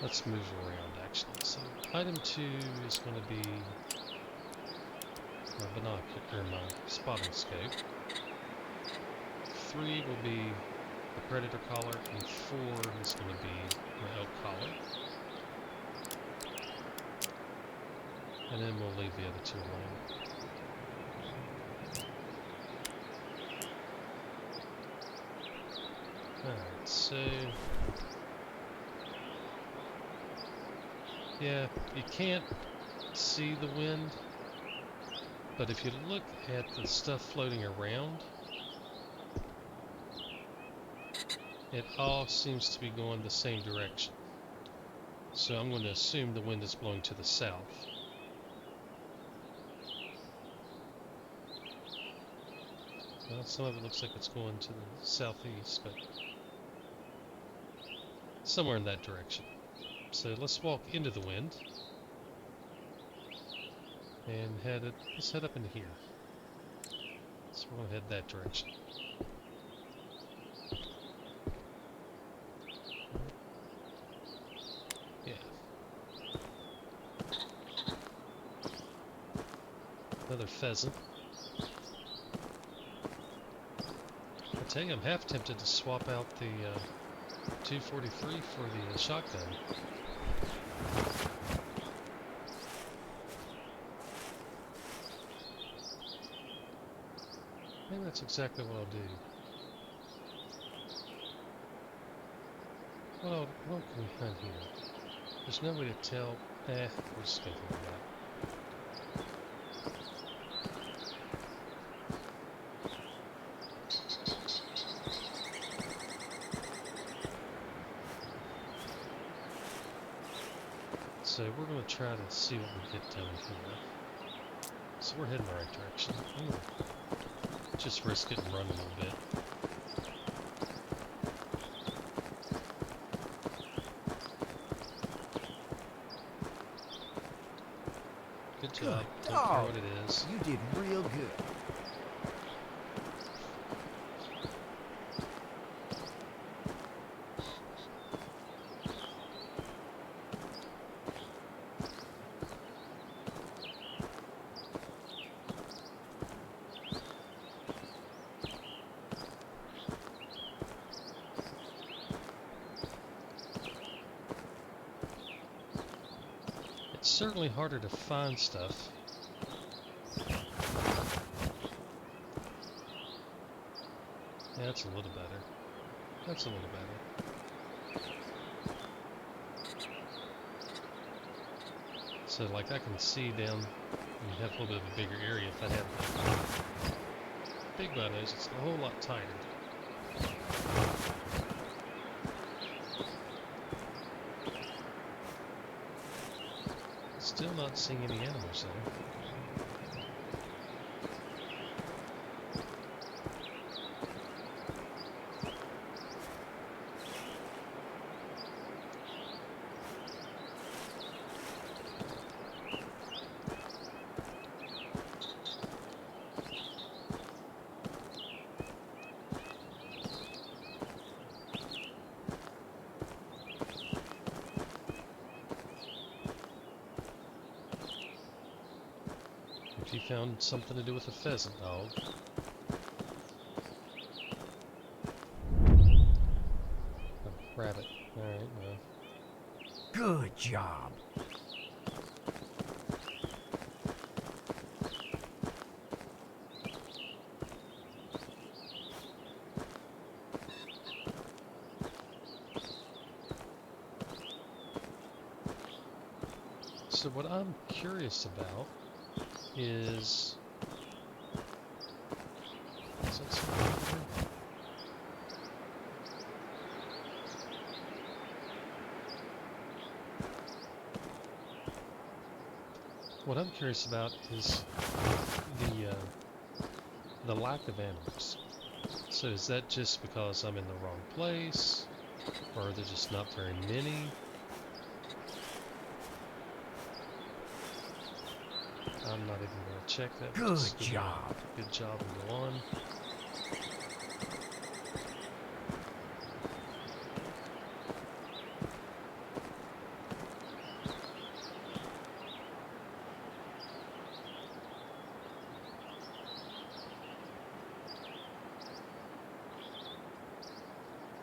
Let's move around actually. So item 2 is going to be my binocular, or my spotting scope. 3 will be the predator collar, and 4 is going to be my elk collar. And then we'll leave the other 2 alone. Alright, so yeah, you can't see the wind, but if you look at the stuff floating around, it all seems to be going the same direction. So I'm going to assume the wind is blowing to the south. Well, some of it looks like it's going to the southeast, but somewhere in that direction. So let's walk into the wind and let's head up into here. Let's So we're going to head that direction. Yeah. Another pheasant. I tell you, I'm half tempted to swap out the 243 for the shotgun. Maybe that's exactly what I'll do. What can we hunt here? There's no way to tell. We're just gonna figure it out. So we're going to try to see what we get down here. So we're heading the right direction. I'm going to just risk it and run a little bit. Good job. Don't care what it is. You did real good. It's certainly harder to find stuff. Yeah, that's a little better. That's a little better. So, like, I can see down, you have a little bit of a bigger area. If I had big binos, it's a whole lot tighter. Still not seeing any animals though. If you found something to do with a pheasant dog. Oh, rabbit. Alright, well. Good job. So what I'm curious about is that something over there? What I'm curious about is the lack of animals. So is that just because I'm in the wrong place, or are there just not very many? I'm not even going to check that. Good job. Good job and go on.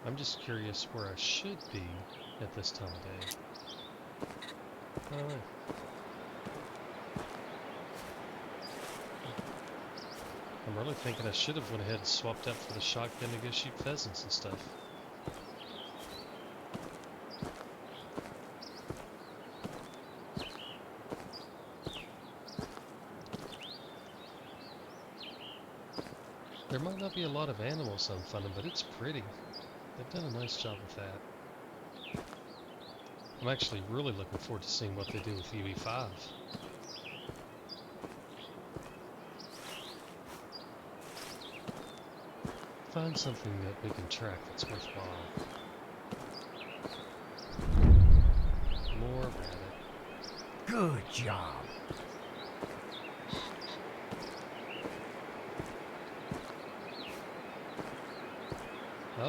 I'm just curious where I should be at this time of day. Alright. I'm really thinking I should have went ahead and swapped out for the shotgun to go shoot pheasants and stuff. There might not be a lot of animals I'm finding, but it's pretty. They've done a nice job with that. I'm actually really looking forward to seeing what they do with UV5. Find something that we can track that's worthwhile. More rabbit. Good job.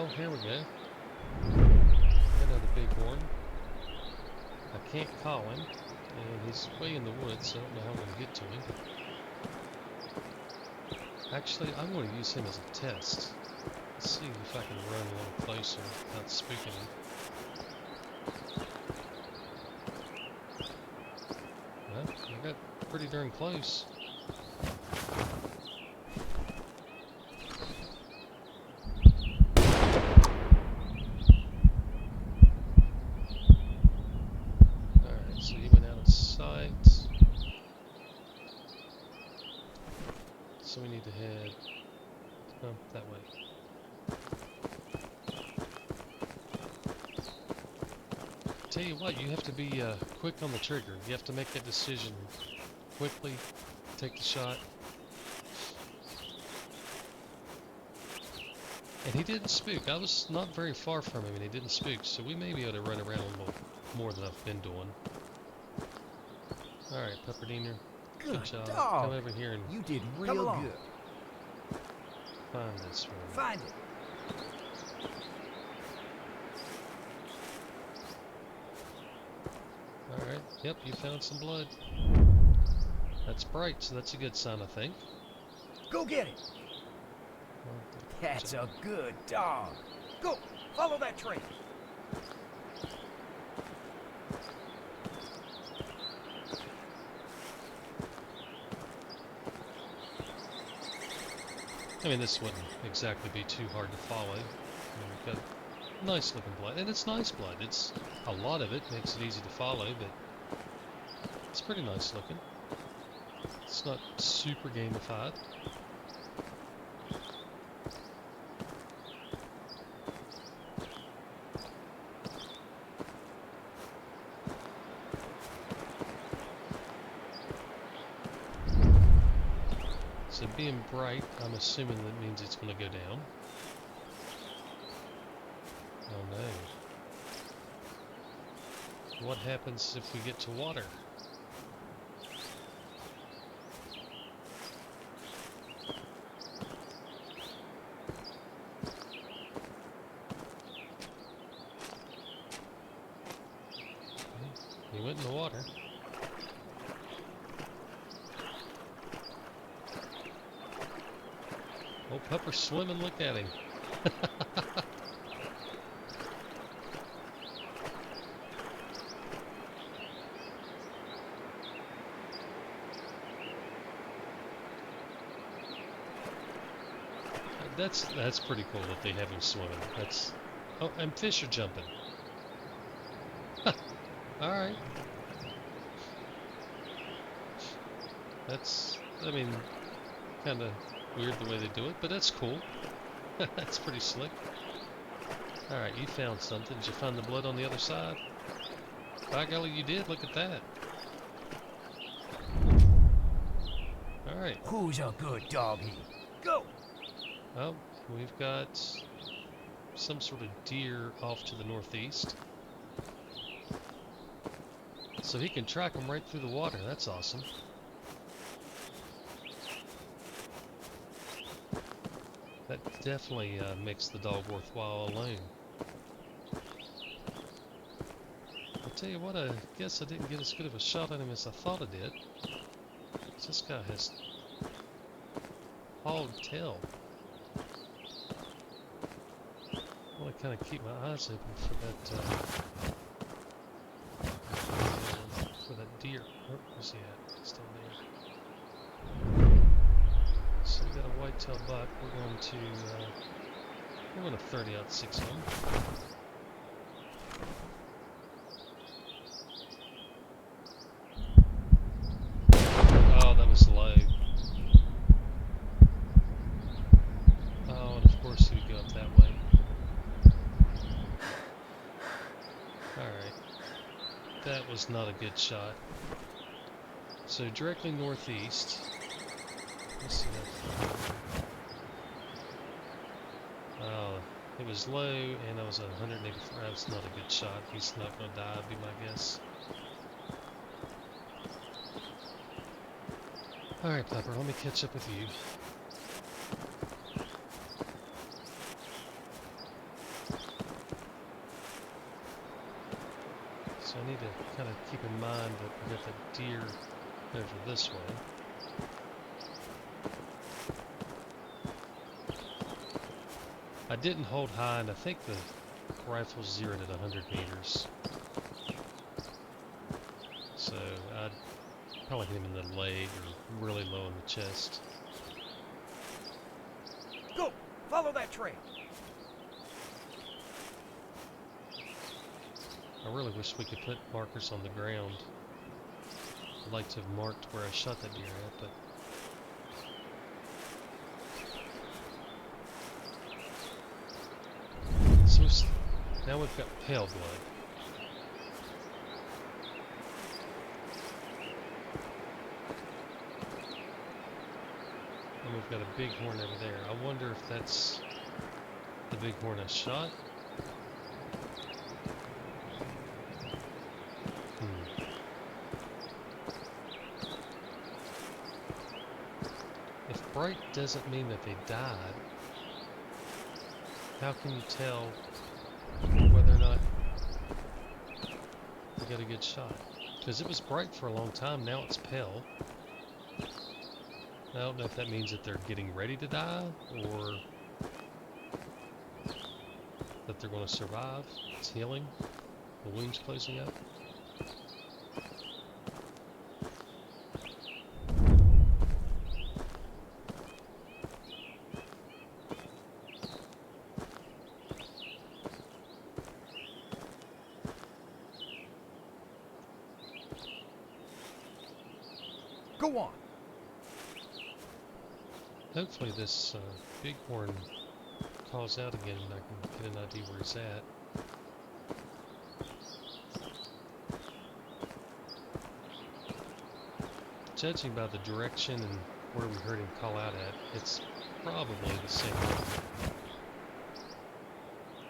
Oh, here we go. Another bighorn. I can't call him, and he's way in the woods, so I don't know how I'm going to get to him. Actually, I'm going to use him as a test. Let's see if I can run a little closer without spooking him. Well, I got pretty darn close. Alright, so he went out of sight. So we need to head that way. Tell you what, you have to be quick on the trigger. You have to make that decision quickly, take the shot. And he didn't spook. I was not very far from him and he didn't spook, so we may be able to run around a little more than I've been doing. Alright, Pepperdiner. Good job. Dog. Come over here and You did real good. find this one. Find it. Alright, yep, you found some blood. That's bright, so that's a good sign, I think. Go get it. That's a good dog. Go, follow that trail. I mean, this wouldn't exactly be too hard to follow. I mean, we've got nice looking blood, and it's nice blood. It's a lot of it makes it easy to follow, but it's pretty nice looking. It's not super gamified. So being bright, I'm assuming that means it's going to go down. Oh no. What happens if we get to water? He went in the water. Oh, Pepper's swimming, look at him. That's pretty cool that they have him swimming. That's oh, and fish are jumping. All right. That's I mean, kind of weird the way they do it, but that's cool. That's pretty slick. All right, you found something. Did you find the blood on the other side? By golly, you did. Look at that. All right. Who's a good doggy? Go. Oh, we've got some sort of deer off to the northeast. So he can track them right through the water. That's awesome. That definitely makes the dog worthwhile alone. I'll tell you what, I guess I didn't get as good of a shot at him as I thought I did. This guy has hog tail. I want to kind of keep my eyes open for that deer. Oh, where's he at? He's down there. So we got a white-tailed buck. We're going to 30-06 him. Oh, that was low. Oh, and of course he would go up that way. Alright. That was not a good shot. So directly northeast. Let's see that. Oh, it was low and I was 184. That's not a good shot. He's not going to die, would be my guess. Alright, Pepper, let me catch up with you. kind of keep in mind that we got the deer over this way. I didn't hold high, and I think the rifle's zeroed at 100 meters. So I'd probably hit him in the leg or really low in the chest. Go! Follow that trail! I really wish we could put markers on the ground. I'd like to have marked where I shot that deer at, but... So now we've got pale blood. And we've got a bighorn over there. I wonder if that's the bighorn I shot. If bright doesn't mean that they died, how can you tell whether or not you got a good shot? Because it was bright for a long time, now it's pale. I don't know if that means that they're getting ready to die, or that they're going to survive. It's healing. The wound's closing up. Go on! Hopefully this bighorn calls out again and I can get an idea where he's at. Judging by the direction and where we heard him call out at, it's probably the same one.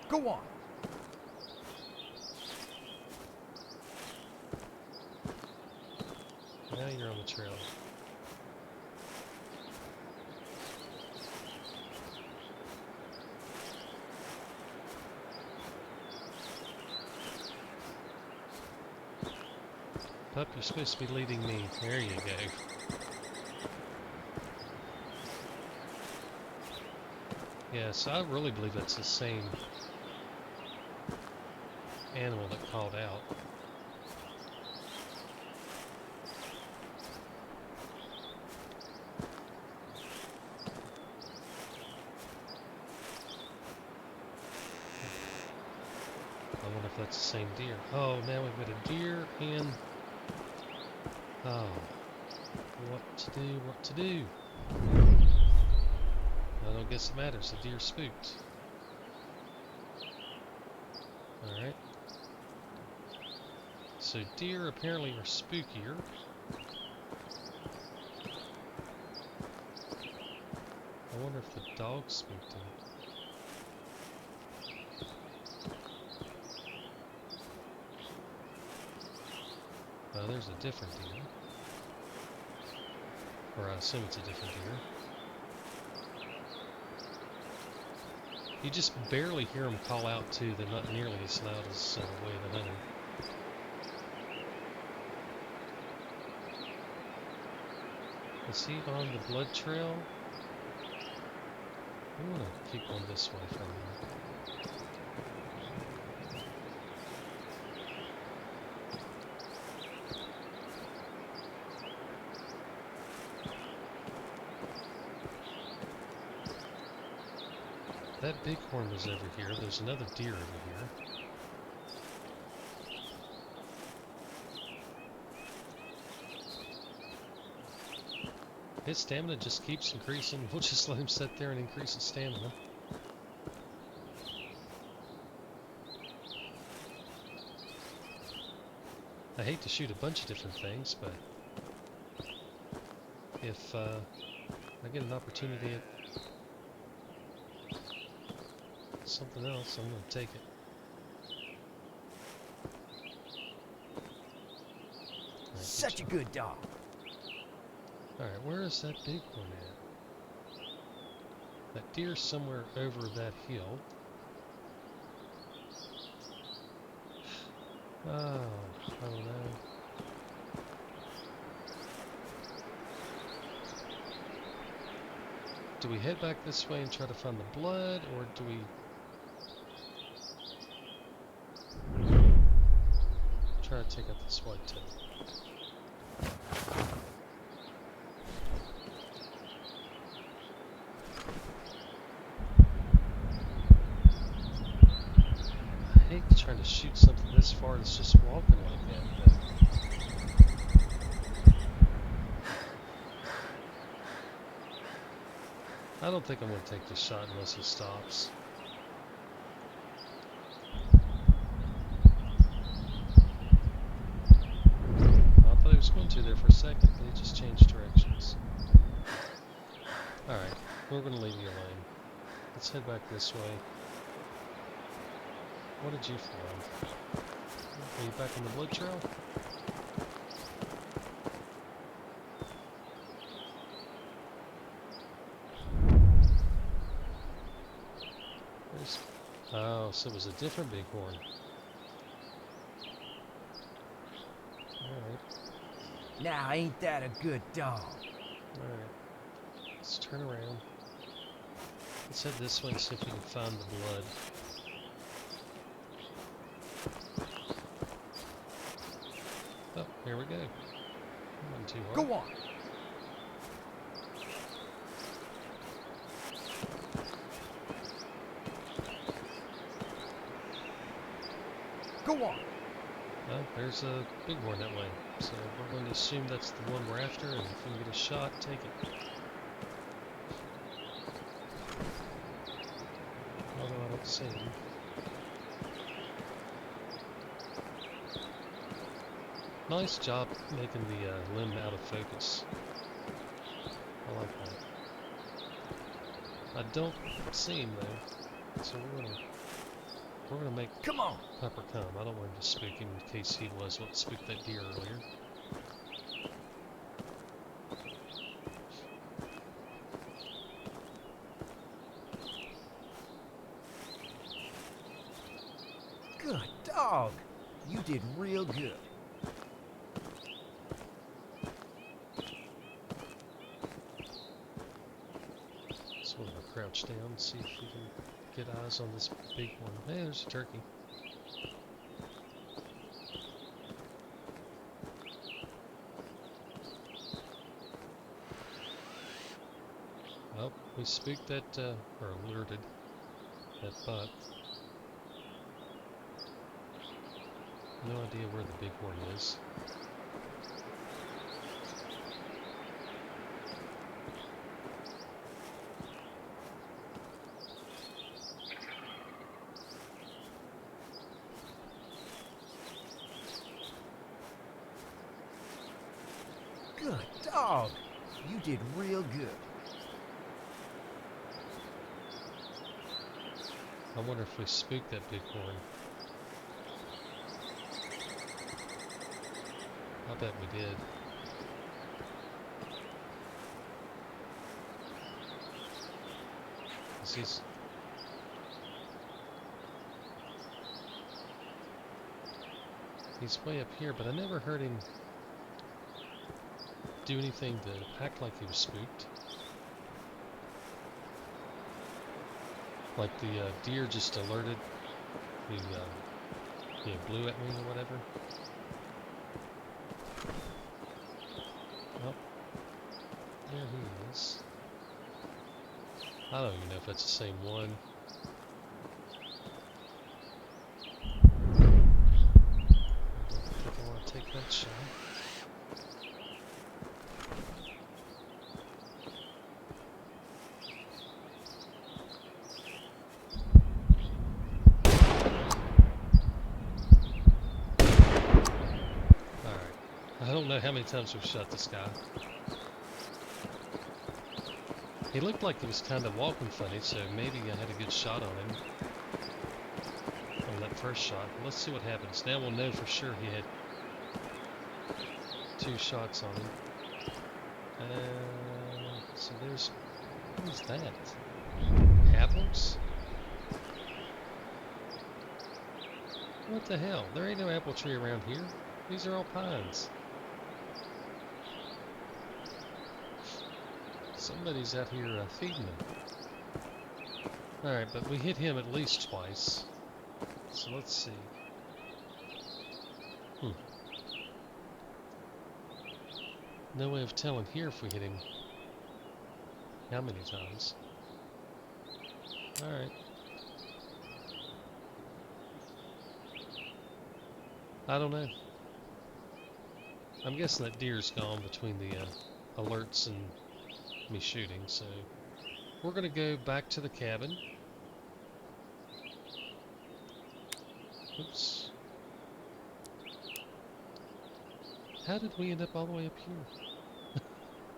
Go on! Now you're on the trail. Pup, you're supposed to be leading me. There you go. Yeah, so I really believe that's the same animal that called out. I wonder if that's the same deer. Oh, now we've got a deer and... Oh. What to do, what to do? I don't guess it matters. The deer spooked. Alright. So deer apparently are spookier. I wonder if the dog spooked him. Oh, there's a different deer. Or I assume it's a different deer. You just barely hear them call out too. They're not nearly as loud as Way of the Hunter. Is he on the blood trail? I want to keep going this way for a minute. That bighorn was over here. There's another deer over here. His stamina just keeps increasing. We'll just let him sit there and increase his stamina. I hate to shoot a bunch of different things, but if I get an opportunity at something else, I'm going to take it. Right, Such a good dog. Alright, where is that bighorn at? That deer's somewhere over that hill. Oh, I don't know. Do we head back this way and try to find the blood, or do we try to take out this whitetail? I hate trying to shoot something this far that's just walking like that, but I don't think I'm going to take this shot unless he stops. I thought he was going to there for a second, but he just changed directions. Alright, we're going to leave you alone. Let's head back this way. What did you find? Are you back on the blood trail? Oh, so it was a different bighorn. Alright. Now, ain't that a good dog? Alright. Let's turn around. Let's head this way and see if we can find the blood. Oh, here we go. Not too hard. Go on. Go on. Well, there's a bighorn that way, so we're going to assume that's the one we're after, and if we can get a shot, take it. Although I don't see him. Nice job making the limb out of focus. I like that. I don't see him though, so we're gonna make Come on. Pepper come. I don't want him to spook him in case he was what spooked that deer earlier. Good dog. You did real good. So we're gonna crouch down and see if we can get eyes on this big one. Hey, there's a turkey. Well, we spooked that, or alerted that buck. No idea where the bighorn is. Good dog. You did real good. I wonder if we spooked that bighorn. I bet we did. He's way up here, but I never heard him do anything to act like he was spooked. Like the deer just alerted, he blew at me or whatever. Well, there he is. I don't even know if that's the same one. I don't think I want to take that shot. I don't know how many times we've shot this guy. He looked like he was kind of walking funny, so maybe I had a good shot on him on that first shot. Let's see what happens. Now we'll know for sure he had 2 shots on him. So there's... what is that? Apples? What the hell? There ain't no apple tree around here. These are all pines. Somebody's out here feeding them. Alright, but we hit him at least twice. So let's see. No way of telling here if we hit him how many times. Alright. I don't know. I'm guessing that deer's gone between the alerts and me shooting, so we're going to go back to the cabin. Oops. How did we end up all the way up here?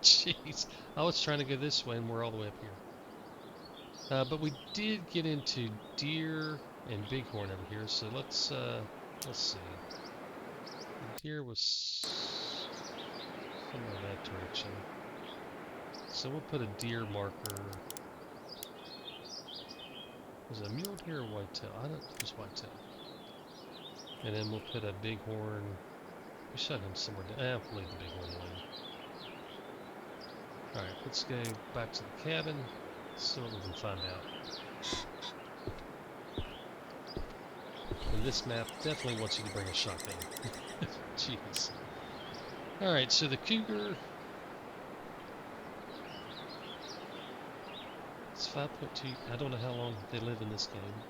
Jeez. I was trying to go this way and we're all the way up here. But we did get into deer and bighorn over here, so let's see. The deer was somewhere in that direction. So we'll put a deer marker. Was it a mule deer or whitetail? I don't think it was whitetail. And then we'll put a bighorn. We shot him somewhere down. We'll leave the bighorn alone. Alright, let's go back to the cabin. See what we can find out. And this map definitely wants you to bring a shotgun. Jeez. Alright, so the cougar. It's 5.2. I don't know how long they live in this game.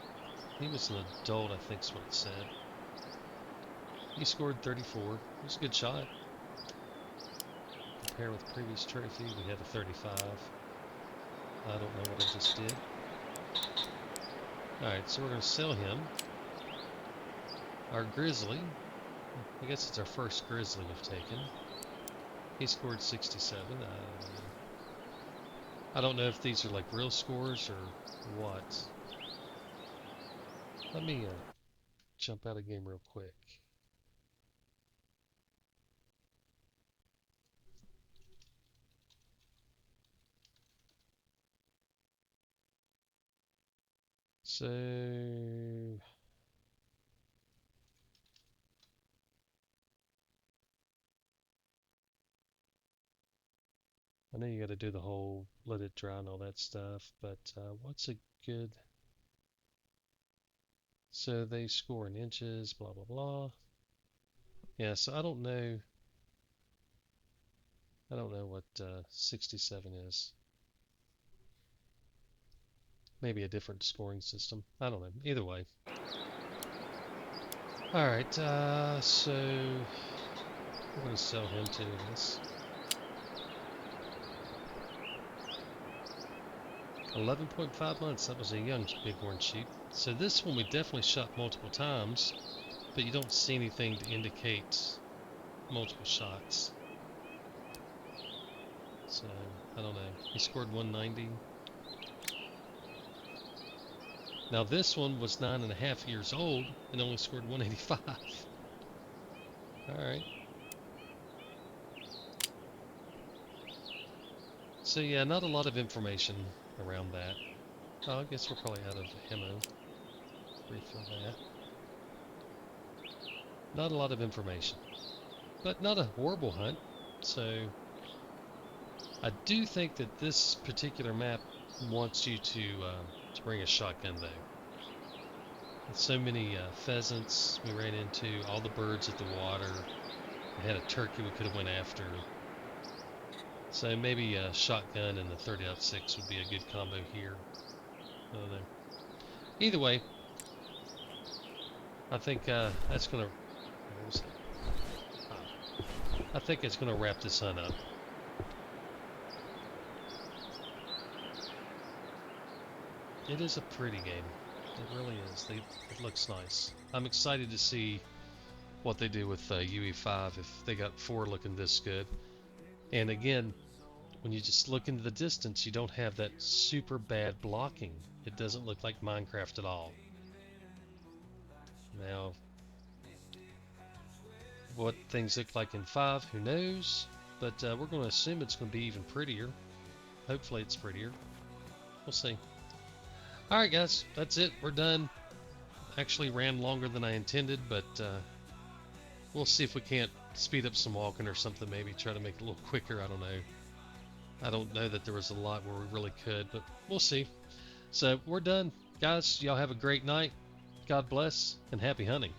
He was an adult, I think is what it said. He scored 34. It was a good shot. Compare with previous trophy, we have a 35. I don't know what I just did. Alright, so we're going to sell him. Our Grizzly. I guess it's our first Grizzly we've taken. He scored 67. I don't know if these are like real scores or what. Let me jump out of game real quick. So I know you got to do the whole let it dry and all that stuff, but what's a good? So they score in inches, blah blah blah. Yeah, so I don't know. I don't know what 67 is. Maybe a different scoring system. I don't know. Either way. Alright, so we're going to sell him to this. 11.5 months. That was a young bighorn sheep. So this one we definitely shot multiple times, but you don't see anything to indicate multiple shots. So, I don't know. He scored 190. Now this one was 9.5 years old and only scored 185. Alright. So yeah, not a lot of information around that. Oh, I guess we're probably out of ammo. Refill that. Not a lot of information. But not a horrible hunt. So I do think that this particular map wants you to bring a shotgun though. With so many pheasants we ran into, all the birds at the water. We had a turkey we could have went after. So maybe a shotgun and the 30-06 would be a good combo here. I don't know. Either way, I think that's gonna. What was it? I think it's gonna wrap this hunt up. It is a pretty game. It really is. It looks nice. I'm excited to see what they do with UE5 if they got 4 looking this good. And again, when you just look into the distance, you don't have that super bad blocking. It doesn't look like Minecraft at all. Now, what things look like in 5, who knows? But we're going to assume it's going to be even prettier. Hopefully it's prettier. We'll see. Alright guys, that's it. We're done. Actually ran longer than I intended, but We'll see if we can't speed up some walking or something, maybe try to make it a little quicker. I don't know. I don't know that there was a lot where we really could, but we'll see. So we're done. Guys, y'all have a great night. God bless and happy hunting.